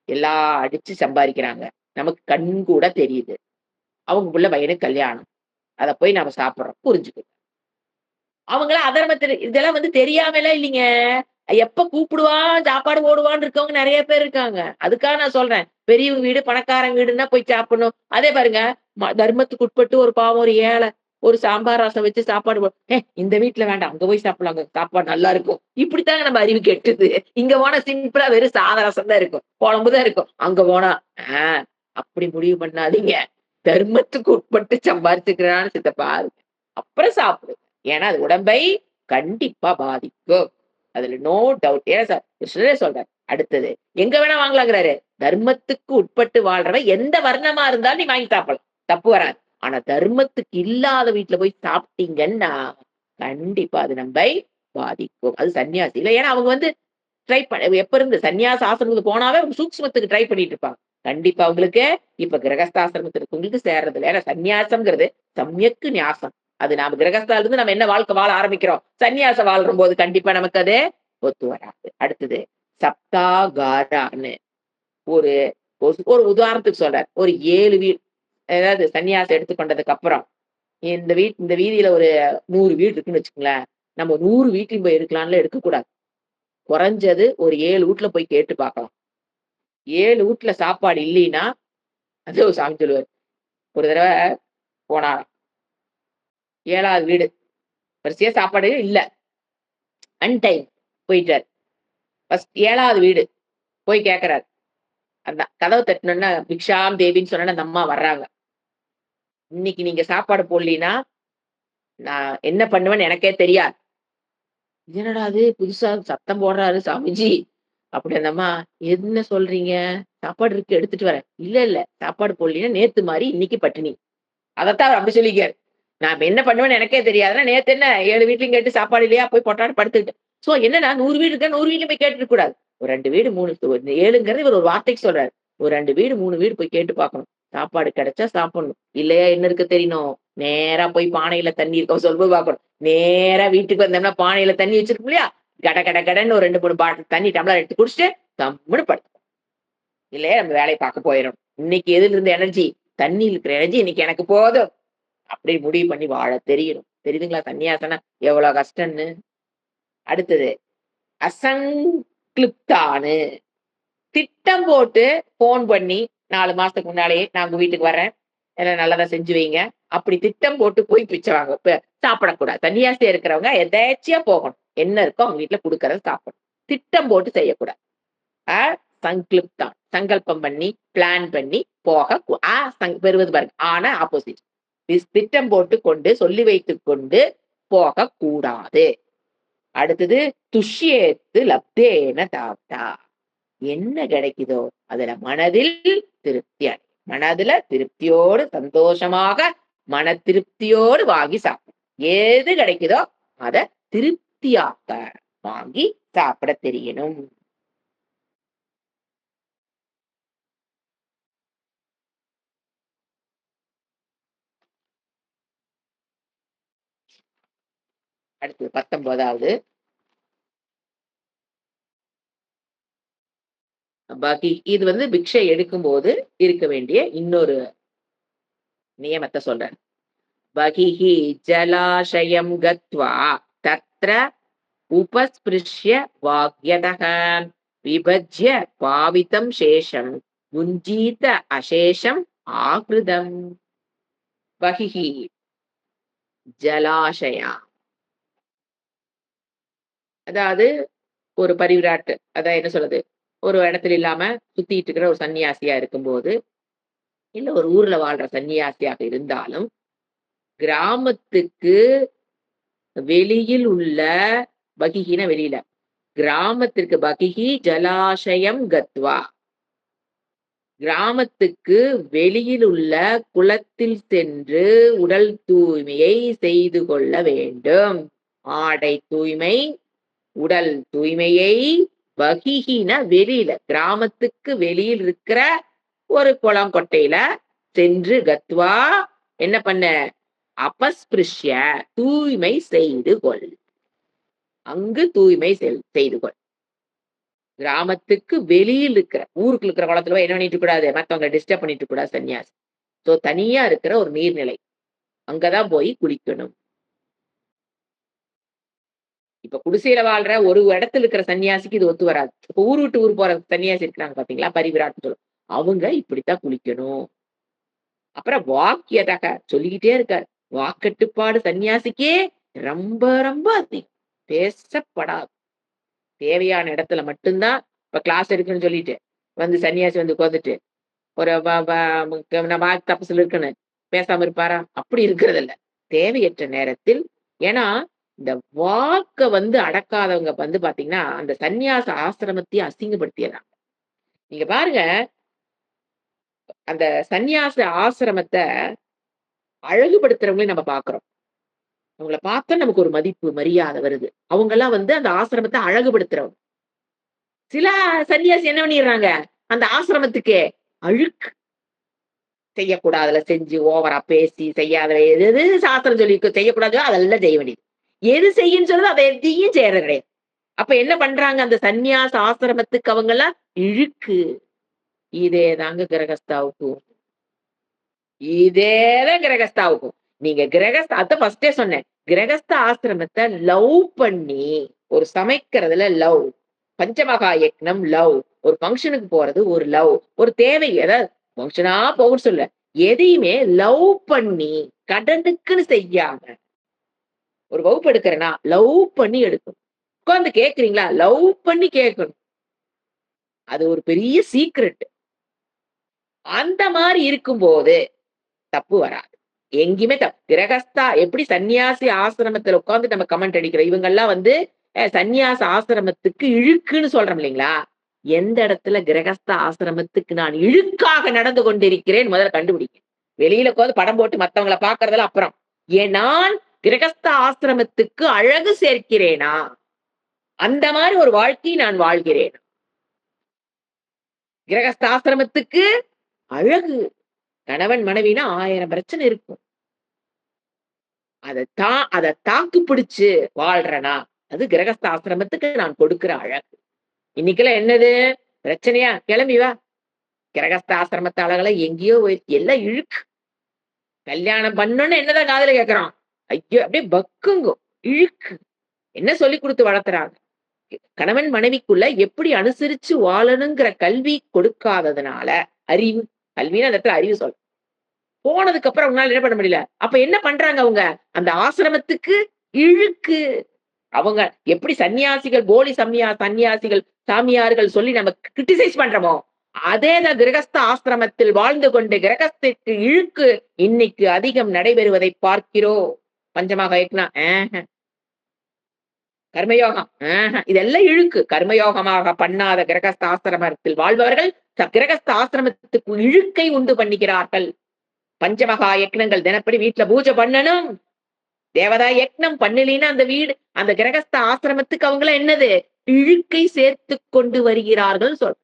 எல்லாம் அடிச்சு சம்பாரிக்கிறாங்க. நமக்கு கண் கூட தெரியுது. அவங்க புள்ள பையனுக்கு கல்யாணம். அத போய் நாம சாப்பிடுறோம். புரிஞ்சுக்க. அவங்கலாம் அதர்மத்தில இதெல்லாம் வந்து தெரியாமலாம் இல்லீங்க. எப்ப கூப்பிடுவான், சாப்பாடு போடுவான்னு இருக்கவங்க நெறைய பேர் இருக்காங்க. அதுக்காக நான் சொல்றேன். பெரியவங்க வீடு, பணக்காரங்க வீடுன்னா போய் சாப்பிடணும். அதே பாருங்க, தர்மத்துக்கு உட்பட்டு ஒரு பாவம் ஒரு ஏழை, ஒரு சாம்பார் ரசம் வச்சு சாப்பாடு இந்த வீட்ல வேண்டாம். அங்க போய் சாப்பிடலாங்க. சாப்பாடு நல்லா இருக்கும். இப்படித்தாங்க நம்ம அறிவு கெட்டுது. இங்க போனா சிம்பிளா வெறும் சாத ரசம் தான் இருக்கும். குழம்பு தான் இருக்கும். அங்க போனா, ஆ அப்படி முடிவு பண்ணாதீங்க. தர்மத்துக்கு உட்பட்டு சம்பாரிச்சுக்கிறான்னு சித்தப்பா. அப்புறம் சாப்பிடு. ஏன்னா, அது உடம்பை கண்டிப்பா பாதிக்கும். அதுல நோ டவுட். ஏன் கிருஷ்ணரே சொல்றாரு. அடுத்தது எங்க வேணா வாங்கலாங்கிறாரு. தர்மத்துக்கு உட்பட்டு வாழ்றவன் எந்த வர்ணமா இருந்தாலும் நீ வாங்கி சாப்பிடலாம். தப்பு வராது. ஆனா தர்மத்துக்கு இல்லாத வீட்ல போய் சாப்பிட்டீங்கன்னா, கண்டிப்பா அது நம்மை பாதிக்கும். அது சன்னியாசி இல்ல. ஏன்னா அவங்க வந்து ட்ரை பண்ண எப்ப இருந்து சன்னியாச ஆசிரமத்துக்கு போனாவே அவங்க சூக்ஷ்மத்துக்கு ட்ரை பண்ணிட்டு இருப்பாங்க. கண்டிப்பா உங்களுக்கு இப்ப கிரகஸ்தாசிரமத்துல இருக்கவங்களுக்கு சேர்றது இல்ல. ஏன்னா சந்நியாசம்ங்கிறது சம்யக்கு ஞாசம். அது நாம கிரகஸ்தால இருந்து நம்ம என்ன வாழ்க்கை வாழ ஆரம்பிக்கிறோம். சந்நியாசம் வாழ்றும்போது கண்டிப்பா நமக்கு அது ஒத்து வராது. அடுத்தது சப்தாகாரான்னு ஒரு ஒரு உதாரணத்துக்கு சொல்றார். ஒரு 7 வீடு அதாவது சன்னியாசம் எடுத்துக்கொண்டதுக்கு அப்புறம் இந்த வீதியில ஒரு 100 வீடு இருக்குன்னு வச்சுக்கங்களேன். நம்ம 100 வீட்லயும் போய் எடுக்கலாம்ல எடுக்கக்கூடாது. குறைஞ்சது ஒரு 7 வீட்ல போய் கேட்டு பார்க்கலாம். 7 வீட்ல சாப்பாடு இல்லைன்னா, அது ஒரு சாமி சொல்லுவாரு. ஒரு தடவ போனாராம். 7வது வீடு. வரிசையா சாப்பாடு இல்ல. அன்டைம் போயிட்டாரு. 7வது வீடு. போய் கேட்கறாரு. அதான் கதவ தட்டுனோனே பிக்ஷாம் தேவின்னு சொன்னோனே அந்த அம்மா வர்றாங்க. இன்னைக்கு நீங்க சாப்பாடு போடலீன்னா, நான் என்ன பண்ணுவேன்னு எனக்கே தெரியாது. இது என்னடா இது புதுசா சத்தம் போடுறாரு சாமிஜி. அப்படி அந்த அம்மா, "என்ன சொல்றீங்க? சாப்பாடு இருக்கு எடுத்துட்டு வரேன்." "இல்ல, இல்ல. சாப்பாடு போடலீன்னா நேத்து மாரி இன்னைக்கு பட்டினி." அதத்தான் அவர் அப்படி சொல்லிக்காரு. நான் இப்ப என்ன பண்ணுவேன்னு எனக்கே தெரியாதுன்னா, நேத்து என்ன 7 வீட்லயும் கேட்டு சாப்பாடு இல்லையா? போய் பொட்டான்னு படுத்துக்கிட்டேன். சோ என்னன்னா 100 வீடு இருக்கா 100 வீட்லயும் போய் கேட்டுருக்க கூடாது. ஒரு 2 வீடு 3 7ங்கிறது இவர் ஒரு வார்த்தைக்கு சொல்றாரு. ஒரு 2 வீடு 3 வீடு போய் கேட்டு பார்க்கணும். சாப்பாடு கிடைச்சா சாப்பிடணும். இல்லையா என்ன இருக்கு தெரியணும். நேரா போய் பானையில தண்ணி இருக்கா சொல்லும்போது பார்க்கணும். நேரா வீட்டுக்கு வந்தோம்னா பானையில தண்ணி வச்சிருக்கும் இல்லையா? கட கட கடன்னு ஒரு 2, 3 பாட்டில் தண்ணி டம்ளர் எடுத்து குடிச்சுட்டு கம்முனு இல்லையா நம்ம வேலைய பார்க்க போயிரணும். இன்னைக்கு எதுல இருந்த எனர்ஜி? தண்ணில இருக்கிற எனர்ஜி இன்னைக்கு எனக்கு போதும். அப்படி முடிவு பண்ணி வாழ தெரியணும். தெரியுதுங்களா? சந்நியாசம்னா எவ்வளோ கஷ்டம்ன்னு. அடுத்தது அசங்கிளிப்தானு. திட்டம் போட்டு ஃபோன் பண்ணி 4 மாசத்துக்கு முன்னாலயே நான் உங்க வீட்டுக்கு வர்றேன். எல்லாம் நல்லதா செஞ்சு வைங்க. அப்படி திட்டம் போட்டு போய் பிச்சை வாங்க சாப்பிடக்கூடாது. சன்னியாசியா இருக்கிறவங்க எதேர்ச்சையா போகணும். என்ன இருக்கோ அவங்க வீட்ல குடுக்கறத சாப்பிடணும். திட்டம் போட்டு செய்யக்கூடாது. அ சங்கிளிப்தான். சங்கல்பம் பண்ணி, பிளான் பண்ணி போக பெறுவது பாருங்க. ஆனா ஆப்போசிட். திட்டம் போட்டுக் கொண்டு, சொல்லி வைத்துக் கொண்டு போகக்கூடாது. அடுத்தது துஷ்யேத்து லப்தேன தாத்தா. என்ன கிடைக்குதோ, அதுல மனதில் திருப்தி அடை. மனதுல திருப்தியோடு, சந்தோஷமாக, மன திருப்தியோடு வாங்கி சாப்பிடணும். ஏது கிடைக்குதோ, அத திருப்தியாக வாங்கி சாப்பிட தெரியணும். அடுத்தது 19வது பாக்கி இது வந்து பிக்ஷை எடுக்கும்போது இருக்க வேண்டிய இன்னொரு நியமத்த சொல்றேன். பகிஹி ஜலாஷயம் கத்வா தத்ர உபஸ்பிருஷ்ய வாக்யதः விபஜ்ய பாவிதம் சேஷம் புஞ்சீத அசேஷம் ஆக்ருதம். பகிஹி ஜலாஷயா அதாவது ஒரு பரிவிராட்டு, அதான் என்ன சொல்றது? ஒரு இடத்துல இல்லாம சுத்திட்டு இருக்கிற ஒரு சன்னியாசியா இருக்கும்போது, இல்ல ஒரு ஊர்ல வாழ்ற சன்னியாசியாக இருந்தாலும், கிராமத்துக்கு வெளியில் உள்ள பகிஹின வெளியில. கிராமத்திற்கு பகிஹி ஜலாஷயம் கத்வா. கிராமத்துக்கு வெளியில் உள்ள குளத்தில் சென்று உடல் தூய்மையை செய்து கொள்ள வேண்டும். ஆடை தூய்மை, உடல் தூய்மையை பகிஹின வெளியில, கிராமத்துக்கு வெளியில் இருக்கிற ஒரு குளம் கொட்டையில சென்று கத்வா என்ன பண்ண? அபஸ்பிருஷ்ய தூய்மை செய்து கொள். அங்கு தூய்மை செய்து கொள். கிராமத்துக்கு வெளியில் இருக்கிற, ஊருக்குள்ள இருக்கிற குளத்துல போய் என்ன பண்ணிட்டு கூடாது? மத்தவங்க டிஸ்டர்ப் பண்ணிட்டு கூடாது சன்னியாசி. சோ தனியா இருக்கிற ஒரு நீர்நிலை. அங்கதான் போய் குளிக்கணும். இப்ப குடிசையில வாழ்ற ஒரு இடத்துல இருக்கிற சன்னியாசிக்கு இது ஒத்து வராது. இப்ப ஊர் விட்டு ஊர் போற சன்னியாசி இருக்கிறாங்க பாத்தீங்களா? பரிவிராட்னு சொல்லுவோம். அவங்க இப்படித்தான் குளிக்கணும். அப்புறம் வாக்கியதக சொல்லிக்கிட்டே இருக்காரு. வாக்கட்டுப்பாடு சன்னியாசிக்கே ரொம்ப ரொம்ப அதிகம். பேசப்படாது. தேவையான இடத்துல மட்டும்தான் இப்ப கிளாஸ் எடுக்குன்னு சொல்லிட்டு வந்து சன்னியாசி வந்து உட்காந்துட்டு ஒரு வாக்கு தப்பசுல இருக்குன்னு பேசாம இருப்பாரா? அப்படி இருக்கிறது இல்ல. தேவையற்ற நேரத்தில். ஏன்னா இந்த வாக்க வந்து அடக்காதவங்க வந்து பாத்தீங்கன்னா அந்த சந்நியாச ஆசிரமத்தையே அசிங்கப்படுத்திடுறாங்க. நீங்க பாருங்க, அந்த சந்நியாச ஆசிரமத்தை அழகுபடுத்துறவங்களையும் நம்ம பாக்குறோம். அவங்கள பார்த்தா நமக்கு ஒரு மதிப்பு, மரியாதை வருது. அவங்க எல்லாம் வந்து அந்த ஆசிரமத்தை அழகுபடுத்துறவங்க. சில சன்னியாசி என்ன பண்ணிடுறாங்க? அந்த ஆசிரமத்துக்கு அழுக்கு செய்யக்கூடாதுல செஞ்சு ஓவரா பேசி செய்யாத எது எது சாஸ்திரம் சொல்லி செய்யக்கூடாதோ அதெல்லாம் செய்ய வேண்டியது. எது செய்யுன்னு சொல்லுதோ அதை எதையும் செய்யறது கிடையாது. அப்ப என்ன பண்றாங்க? அந்த சந்நியாச ஆசிரமத்துக்கு அவங்க எல்லாம் இழுக்கு. இதேதாங்க கிரகஸ்தாவுக்கும். இதேதான் கிரகஸ்தாவுக்கும். நீங்க அத ஃபர்ஸ்டே சொன்னேன். கிரகஸ்த ஆசிரமத்தை லவ் பண்ணி, ஒரு சமைக்கிறதுல லவ், பஞ்சமகா யக்னம் லவ், ஒரு ஃபங்ஷனுக்கு போறது ஒரு லவ், ஒரு தேவை ஏதாவது ஃபங்ஷனா போகும்னு சொல்ல. எதையுமே லவ் பண்ணி கடனுக்குன்னு செய்யாம, ஒரு வகுப்பு எடுக்கிறேன்னா லவ் பண்ணி எடுக்கணும். உட்கார்ந்து கேட்கிறீங்களா? லவ் பண்ணி கேட்கணும். அது ஒரு பெரிய சீக்ரெட். அந்த மாரி இருக்கும்போது தப்பு வராது. எங்கேயுமே கிரகஸ்தா எப்படி சன்னியாசி ஆசிரமத்துல உட்கார்ந்து நம்ம கமெண்ட் அடிக்கிறோம். இவங்கெல்லாம் வந்து சன்னியாச ஆசிரமத்துக்கு இழுக்குன்னு சொல்றோம் இல்லைங்களா? எந்த இடத்துல கிரகஸ்த ஆசிரமத்துக்கு நான் இழுக்காக நடந்து கொண்டிருக்கிறேன் முதல்ல கண்டுபிடிங்க. வெளியில உட்கார்ந்து படம் போட்டு மத்தவங்கள பாக்குறதெல்லாம் அப்புறம். நான் கிரகஸ்த ஆசிரமத்துக்கு அழகு சேர்க்கிறேனா? அந்த மாதிரி ஒரு வாழ்க்கையை நான் வாழ்கிறேன். கிரகஸ்த ஆசிரமத்துக்கு அழகு. கணவன் மனைவினா 1000 பிரச்சனை இருக்கும். அத தாக்கு பிடிச்சு வாழ்றனா? அது கிரகஸ்த ஆசிரமத்துக்கு நான் கொடுக்கிற அழகு. இன்னைக்கெல்லாம் என்னது? பிரச்சனையா? கிளம்பி வா. கிரகஸ்த ஆசிரமத்து அழகெல்லாம் எங்கேயோ எல்லாம் இழுக்கு. கல்யாணம் பண்ணணும்னு என்னதான் காதுல கேட்கிறோம்? ஐயோ! அப்படியே பக்குங்கும். இழுக்கு. என்ன சொல்லிக் குடுத்து வளர்த்துறாங்க? கணவன் மனைவிக்குள்ள எப்படி அனுசரிச்சு வாழணுங்கிற கல்வி கொடுக்காததுனால, அறிவு, கல்வின்னு அந்த இடத்துல அறிவு சொல்றேன். போனதுக்கு அப்புறம் அவங்களால என்ன பண்ண முடியல. அப்ப என்ன பண்றாங்க அவங்க? அந்த ஆசிரமத்துக்கு இழுக்கு. அவங்க எப்படி சன்னியாசிகள், போலி சன்னியாசிகள், சாமியார்கள் சொல்லி நம்ம கிரிட்டிசைஸ் பண்றோமோ, அதேதான் கிரகஸ்த ஆசிரமத்தில் வாழ்ந்து கொண்டு கிரகஸ்திற்கு இழுக்கு இன்னைக்கு அதிகம் நடைபெறுவதை பார்க்கிறோம். பஞ்சமாக யக்னா கர்மயோகம் இதெல்லாம் இழுக்கு. கர்மயோகமாக பண்ணாத கிரகஸ்த ஆசிரமத்தில் வாழ்பவர்கள் கிரகஸ்த ஆசிரமத்துக்கு இழுக்கை உண்டு பண்ணுகிறார்கள். பஞ்சமகா யக்னங்கள் தினப்படி வீட்டுல பூஜை பண்ணணும். தேவதா யக்னம் பண்ணலின்னா அந்த வீடு, அந்த கிரகஸ்த ஆசிரமத்துக்கு அவங்கள என்னது? இழுக்கை சேர்த்து கொண்டு வருகிறார்கள் சொல்.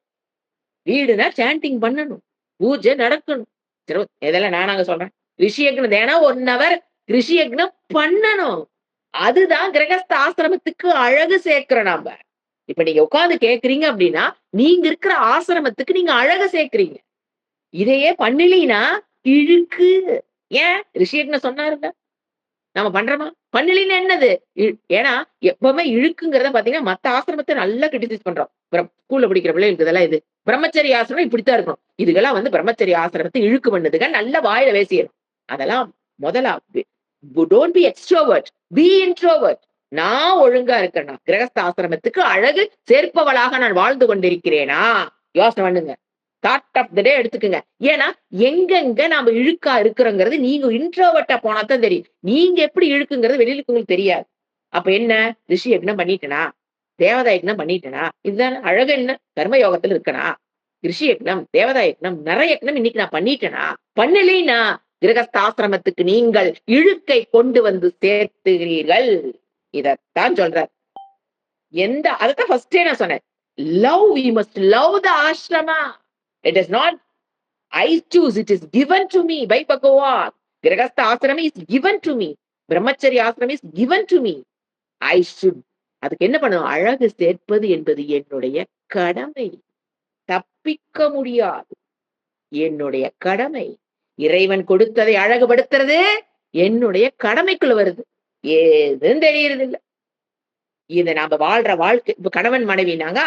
வீடுனா சாண்டிங் பண்ணணும். பூஜை நடக்கணும். இதெல்லாம் நானாங்க சொல்றேன். ரிஷி யக்னம் தினம் 1 hour ரிஷி யக்னம் பண்ணணும். அதுதான் கிரகஸ்த ஆசிரமத்துக்கு அழகு சேர்க்கிறோம் நாம. இப்ப நீங்க உட்கார்ந்து கேக்குறீங்க அப்படின்னா, நீங்க இருக்கிற ஆசிரமத்துக்கு நீங்க அழகு சேர்க்கிறீங்க. இதையே பண்ணலீனா இழுக்கு. ஏன்? ரிஷி யக்னம் சொன்னாருங்க. நம்ம பண்றோமா? பண்ணலின்னா என்னது? ஏன்னா எப்பவுமே இழுக்குங்கிறத பாத்தீங்கன்னா, மத்த ஆசிரமத்தை நல்லா கிரிட்டிசைஸ் பண்றோம். ஸ்கூல்ல படிக்கிற பிள்ளைகளுக்கு இதெல்லாம் இது. பிரம்மச்சரிய ஆசிரமம் இப்படித்தான் இருக்கணும். இதுக்கெல்லாம் வந்து பிரம்மச்சரிய ஆசிரமத்தை இழுக்கு பண்ணுதுங்க. நல்ல வாயில பேசிடணும். அதெல்லாம் முதலா don't be extrovert. Be introvert. நான் ஒழுங்கா இருக்கேனா? கிரகஸ்த ஆசிரமத்துக்கு அழகு சேர்ப்பவளாக நான் வாழ்ந்து கொண்டிருக்கிறேனா? யோசனை பண்ணுங்க. தாட் ஆஃப் த டே எடுத்துக்கங்க. ஏன்னா, எங்கெங்க நாம இழுக்கா இருக்கிறோங்கிறது நீங்க இன்ட்ரோவர்ட்டா போனா தான் தெரியும். நீங்க எப்படி இழுக்குங்கிறது வெளியில இருக்கவங்களுக்கு தெரியாது. அப்ப என்ன? ரிஷி யக்ஞம் பண்ணிட்டேனா? தேவதா யக்ஞம் பண்ணிட்டேனா? இதுதானே அழகு என்ன? கர்ம யோகத்துல இருக்கனா? ரிஷி யக்ஞம், தேவதா யக்ஞம், நர யக்ஞம் இன்னைக்கு நான் பண்ணிட்டேனா? பண்ணலைன்னா, கிரகஸ்தாசிரமத்துக்கு நீங்கள் இழுக்கை கொண்டு வந்து சேர்த்துகிறீர்கள். இதத்தான் சொல்றார். அதத்தான் ஃபர்ஸ்டே நான் சொன்னேன். Love we must love the ashrama. It is not I choose, it is given to me by Bhagavan. Grihastha ashramam is given to me. Brahmacharya ashramam is given to me. I should அதுக்கு என்ன பண்ணணும்? அழகு சேர்ப்பது என்பது என்னுடைய கடமை. தப்பிக்க முடியாது. என்னுடைய கடமை. இறைவன் கொடுத்ததை அழகுபடுத்துறது என்னுடைய கடமைக்குள்ள வருது. ஏதும் தெரியறது இல்ல. இத நாம வாழ்ற வாழ்க்கை இப்ப கணவன் மனைவினாங்க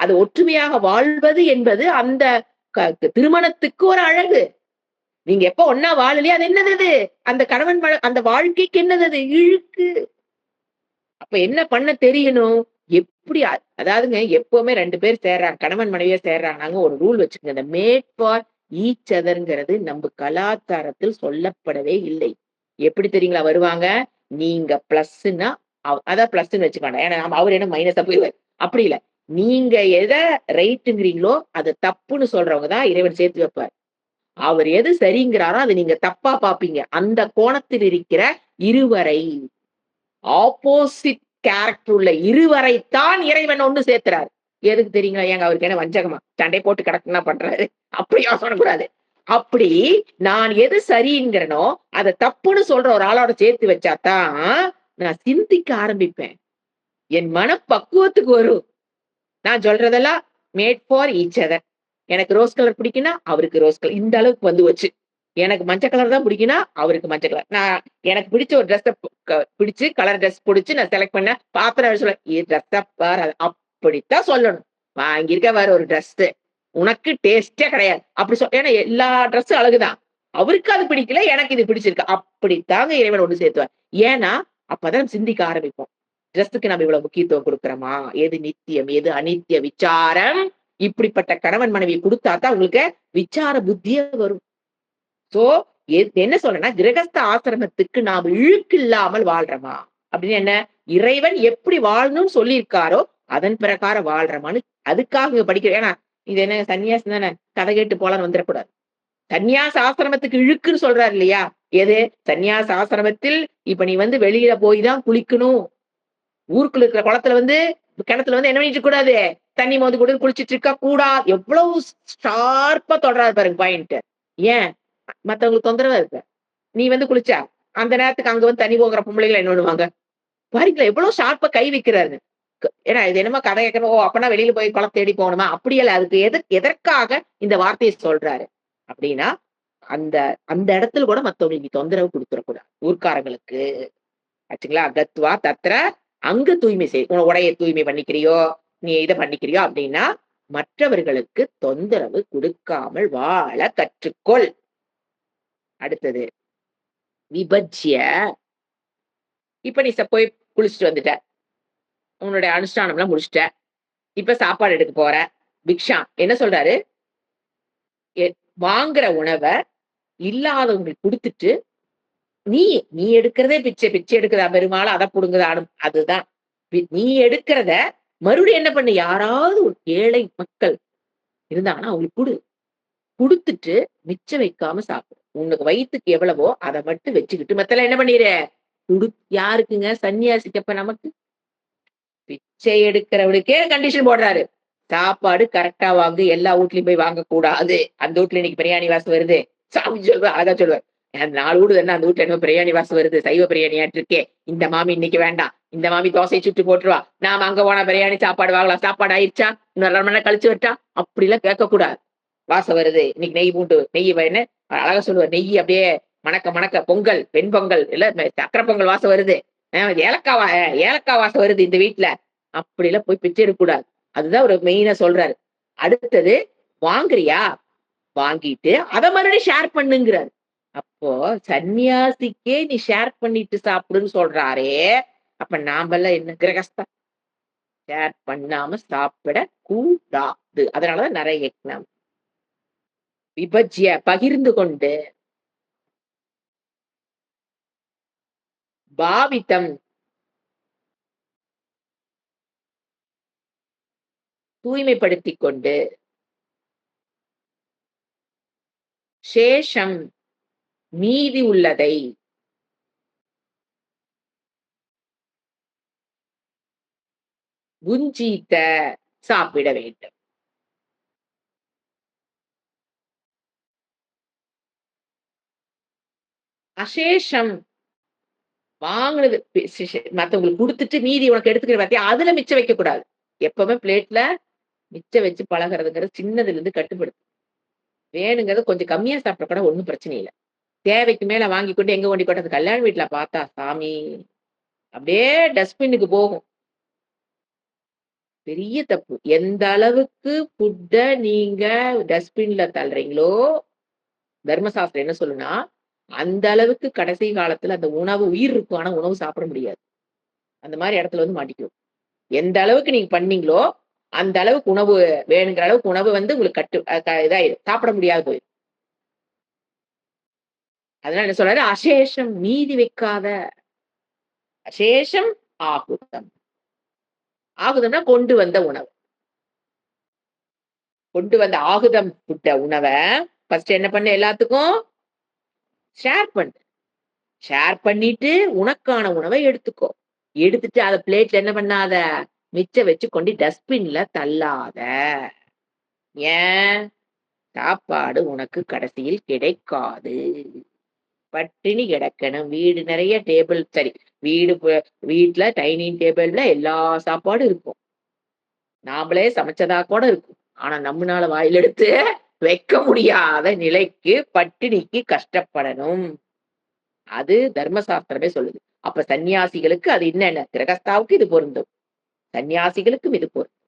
அது ஒற்றுமையாக வாழ்வது என்பது அந்த திருமணத்துக்கு ஒரு அழகு. நீங்க எப்ப ஒன்னா வாழலையே அது என்னது அது? அந்த கணவன் அந்த வாழ்க்கைக்கு என்னது அது? இழுக்கு. அப்ப என்ன பண்ண தெரியணும்? எப்படி அதாவதுங்க எப்பவுமே 2 பேர் சேர்றாங்க. கணவன் மனைவியா சேர்றாங்கன்னாங்க ஒரு ரூல் வச்சுக்கங்க. இந்த மேட் ஃபார் ஈச் அதர்ங்கிறது நம்ம கலாச்சாரத்தில் சொல்லப்படவே இல்லை. எப்படி தெரியுங்களா வருவாங்க? நீங்க பிளஸ்ன்னா அதான் பிளஸ்ன்னு வச்சுக்கோங்க. ஏன்னா அவர் என்ன மைனஸா போயிருவாரு. அப்படி இல்ல. நீங்க எத ரைட்டுங்கிறீங்களோ அத தப்புன்னு சொல்றவங்க தான் இறைவன் சேர்த்து வைப்பார். அவர் எது சரிங்கிறாரோ அதை நீங்க தப்பா பாப்பீங்க. அந்த கோணத்தில் இருக்கிற இருவரை ஆப்போசிட் கேரக்டர் உள்ள இருவரைத்தான் இறைவன் ஒண்ணு சேர்க்கிறார். எதுக்கு தெரியுங்களா? ஏங்க அவருக்கு என்ன வஞ்சகமா? சண்டை போட்டு கிடக்குன்னா பண்றாரு. அப்படியா சொல்லக்கூடாது. அப்படி நான் எது சரிங்கிறனோ அத தப்புன்னு சொல்ற ஒரு ஆளோட சேர்த்து வச்சாதான் நான் சிந்திக்க ஆரம்பிப்பேன். என் மனப்பக்குவத்துக்கு வரும். நான் சொல்றதெல்லாம் மேட் ஃபார் ஈச் அதர். எனக்கு ரோஸ் கலர் பிடிக்கும்னா அவருக்கு ரோஸ் கலர். இந்த அளவுக்கு வந்து வச்சு. எனக்கு மஞ்சள் கலர் தான் பிடிக்கும்னா அவருக்கு மஞ்சள் கலர். நான் எனக்கு பிடிச்ச ஒரு ட்ரெஸ்ஸ பிடிச்சு கலர் ட்ரெஸ் பிடிச்சு நான் செலக்ட் பண்ண பாத்திரம் சொல்ல ட்ரெஸ்ஸ பாரு அப்படித்தான் சொல்லணும். வாங்கியிருக்க வேற ஒரு ட்ரெஸ் உனக்கு டேஸ்டே கிடையாது. அப்படி ஏன்னா எல்லா ட்ரெஸ்ஸும் அழகுதான். அவருக்கு அது பிடிக்கல, எனக்கு இது பிடிச்சிருக்கு. அப்படித்தாங்க இறைவன் ஒண்ணு சேர்த்துவார். ஏன்னா அப்பதான் சிந்திக்க ஆரம்பிப்போம். ட்ரெஸ்ஸுக்கு நம்ம இவ்வளவு முக்கியத்துவம் கொடுக்கிறோமா? எது நித்தியம், எது அனித்திய விசாரம். இப்படிப்பட்ட கணவன் மனைவி கொடுத்தாதான் உங்களுக்கு விசார புத்தியே வரும். சோ என்ன சொல்றேன்னா கிரகஸ்த ஆசிரமத்துக்கு நாம் இழுக்கு இல்லாமல் வாழ்றோமா அப்படின்னு என்ன? இறைவன் எப்படி வாழணும்னு சொல்லியிருக்காரோ அதன் பிரகாரம் வாழ்றோமான்னு அதுக்காக படிக்கிறேன். ஏன்னா இது என்ன சன்னியாசம் தானே, கதை கேட்டு போலான்னு வந்துடக்கூடாது. சன்னியாச ஆசிரமத்துக்கு இழுக்குன்னு சொல்றாரு இல்லையா? எது? சன்னியாச ஆசிரமத்தில் இப்ப நீ வெளியில போய் தான் குளிக்கணும். ஊருக்குள்ள இருக்கிற குளத்துல கிணத்துல என்ன பண்ணிட்டு கூடாது? தண்ணி மோந்து கூட குளிச்சிட்டு இருக்க கூடாது. எவ்வளவு ஷார்ப்பா தொடராது பாருங்க பாயிண்ட். ஏன்? மத்தவங்களுக்கு தொந்தரவா இருக்கு. நீ குளிச்சா அந்த நேரத்துக்கு அங்க தண்ணி போகிற பொம்பளைகள் என்ன பண்ணுவாங்க? பாருங்களேன் எவ்வளவு ஷார்ப்பா கை வைக்கிறாரு. ஏன்னா இது என்னமோ கதை கேட்கணும். ஓ அப்பனா வெளியில போய் குளம் தேடி போகணுமா? அப்படியல்ல. அதுக்கு எதற்காக இந்த வார்த்தையை சொல்றாரு அப்படின்னா அந்த அந்த இடத்துல கூட மத்தவங்களுக்கு தொந்தரவு கொடுத்துடக்கூடாது. ஊர்க்காரங்களுக்கு ஆச்சுங்களா? கத்வா தத்ர அங்க தூய்மை செய். உடைய தூய்மை பண்ணிக்கிறியோ, நீ இதை பண்ணிக்கிறியோ அப்படின்னா மற்றவர்களுக்கு தொந்தரவு கொடுக்காமல் வாழ கற்றுக்கொள். அடுத்தது விபஜ்ய. இப்ப நீ போய் குளிச்சுட்டு வந்துட்ட, உன்னுடைய அனுஷ்டானம் எல்லாம் முடிச்சிட்ட. இப்ப சாப்பாடு எடுக்க போற. பிக்ஷா என்ன சொல்றாரு? வாங்குற உணவை இல்லாதவங்களுக்கு கொடுத்துட்டு நீ நீ எடுக்கிறதே பிச்சை எடுக்கிறதா பெரும்பாலும் அதை புடுங்குதானும். அதுதான் நீ எடுக்கிறத மறுபடியும் என்ன பண்ணு? யாராவது ஒரு ஏழை மக்கள் இருந்தாங்கன்னா அவங்களுக்கு குடுத்துட்டு மிச்சம் வைக்காம சாப்பிடு. உனக்கு வயிற்றுக்கு எவ்வளவோ அதை மட்டும் வச்சுக்கிட்டு மத்தெல்லாம் என்ன பண்ணிரு? யாருக்குங்க? சன்னியாசிக்கு. அப்ப நமக்கு பிச்சை எடுக்கிறவனுக்கே கண்டிஷன் போடுறாரு. சாப்பாடு கரெக்டா வாங்கு. எல்லா வீட்லயும் போய் வாங்க கூடாது. அந்த வீட்டுல இன்னைக்கு பிரியாணி வாசம் வருது சாமி சொல்லுவார். அதான் சொல்லுவார். அந்த 4 வீடு என்ன அந்த வீட்டுல என்ன பிரியாணி வாசம் வருது, சைவ பிரியாணியாட்டு இருக்கே, இந்த மாமி இன்னைக்கு வேண்டாம், இந்த மாமி தோசையை சுட்டு போட்டுருவா, நாம அங்க போனா பிரியாணி சாப்பாடு வாங்கலாம். சாப்பாடு ஆயிடுச்சா? இன்னும் 2 மணி நேரம் கழிச்சு வரட்டா? அப்படி எல்லாம் கேட்க கூடாது. வாசம் வருது இன்னைக்கு நெய் பூண்டு நெய் என்ன அழகா சொல்லுவார். நெய் அப்படியே மணக்க மணக்க பொங்கல், வெண் பொங்கல் இல்ல சக்கரை பொங்கல் வாசம் வருது, ஏலக்காய் வாசம் வருது இந்த வீட்டுல. அப்படி எல்லாம் போய் பிச்சை எடுக்கக்கூடாது. அதுதான் ஒரு மெயினா சொல்றாரு. அடுத்தது வாங்குறியா? வாங்கிட்டு அதை மறுபடியும் ஷேர் பண்ணுங்கிறாரு. அப்போ சன்னியாசிக்கே நீ ஷேர் பண்ணிட்டு சாப்பிடுன்னு சொல்றாரே, அப்ப நாமெல்லாம் என்ன கிரகஸ்தா ஷேர் பண்ணாம சாப்பிட கூடாது. அதனாலதான் நரக யக்ஞம். விபஜ்ய பகிர்ந்து கொண்டு, பாவிதம் தூய்மைப்படுத்திக் கொண்டு, சேஷம் மீதி உள்ளதை, புஞ்சீத்த சாப்பிட வேண்டும். அசேஷம் வாங்குனது மத்தவங்களுக்கு குடுத்துட்டு மீதி உனக்கு எடுத்துக்கிற பாத்தியா? அதுல மிச்சம் வைக்கக்கூடாது. எப்பவுமே பிளேட்ல மிச்சம் வச்சு பழகுறதுங்கிறது சின்னதுல இருந்து கட்டுப்படுத்து. வேணுங்கிறத கொஞ்சம் கம்மியா சாப்பிட்டா கூட ஒண்ணும் பிரச்சனை இல்ல. தேவைக்கு மேல வாங்கி கொண்டு எங்க கொண்டு கொட்டுறது? கல்யாண வீட்ல பார்த்தா சாமி, அப்படியே டஸ்ட்பின்னுக்கு போகும். பெரிய தப்பு. எந்த அளவுக்கு ஃபுட்ட நீங்க டஸ்ட்பின்ல தள்றீங்களோ, தர்மசாஸ்திரம் என்ன சொல்லும்னா, அந்த அளவுக்கு கடைசி காலத்துல அந்த உணவு உயிர் இருக்கும். ஆனா உணவு சாப்பிட முடியாது. அந்த மாரி இடத்துல வந்து மாட்டிக்கும். எந்த அளவுக்கு நீங்க பண்ணீங்களோ, அந்த அளவுக்கு உணவு வேணுங்கிற அளவுக்கு உணவு வந்து உங்களுக்கு கட்டு அ க இதாயிரும். சாப்பிட முடியாது போயிரும். அதனால என்ன சொல்றாரு? அசேஷம் மீதி வைக்காத. அசேஷம் ஆகுதம். ஆகுதம்னா கொண்டு வந்த உணவு. கொண்டு வந்த ஆகுதம் உணவ ஃபர்ஸ்ட் என்ன பண்ணு எல்லாத்துக்கும் ஷேர் பண்ணு. ஷேர் பண்ணிட்டு உனக்கான உணவை எடுத்துக்கோ. எடுத்துட்டு அத பிளேட்ல என்ன பண்ணாத, மிச்சம் வச்சு கொண்டு டஸ்ட்பின்ல தள்ளாத. ஏன்? சாப்பாடு உனக்கு கடைசியில் கிடைக்காது. பட்டினி கிடக்கணும். வீடு நெறைய டேபிள் சரி, வீடு வீட்ல டைனிங் டேபிள்ல எல்லா சாப்பாடும் இருக்கும். நாமளே சமைச்சதா கூட இருக்கும். ஆனா நம்மனால வாயில எடுத்து வைக்க முடியாத நிலைக்கு பட்டினிக்கு கஷ்டப்படணும். அது தர்மசாஸ்திரமே சொல்லுது. அப்ப சன்னியாசிகளுக்கு அது என்னென்ன கிரகஸ்தாவுக்கு இது பொருந்தும். சன்னியாசிகளுக்கும் இது பொருந்தும்.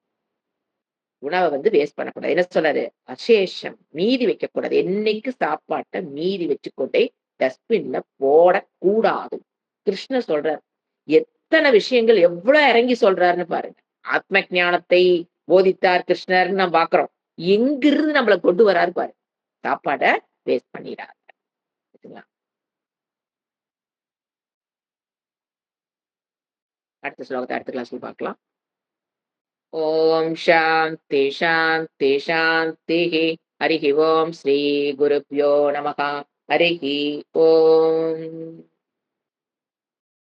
உணவ வந்து வேஸ்ட் பண்ணக்கூடாது. என்ன சொன்னாரு? அசேஷம் மீதி வைக்கக்கூடாது. என்னைக்கு சாப்பாட்ட மீதி வச்சுக்கொண்டே டஸ்ட்பின்ல போடக்கூடாது. கிருஷ்ணர் சொல்றார். எத்தன விஷயங்கள் எவ்வளோ இறங்கி சொல்றாருன்னு பாருங்க. ஆத்ம ஞானத்தை போதித்தார் கிருஷ்ணர்ன்னு நாம் பார்க்கிறோம். எங்கிருந்து நம்மள கொண்டு வராரு பாரு. சாப்பாட வேஸ்ட் பண்ணிடாத. சரிங்களா? அடுத்த ஸ்லோகத்த அடுத்த கிளாஸ்ல பார்க்கலாம். ஓம் சாந்தி சாந்தி சாந்திः. हरिः ओम् श्री गुरुभ्यो नमः. हरिः ओम्.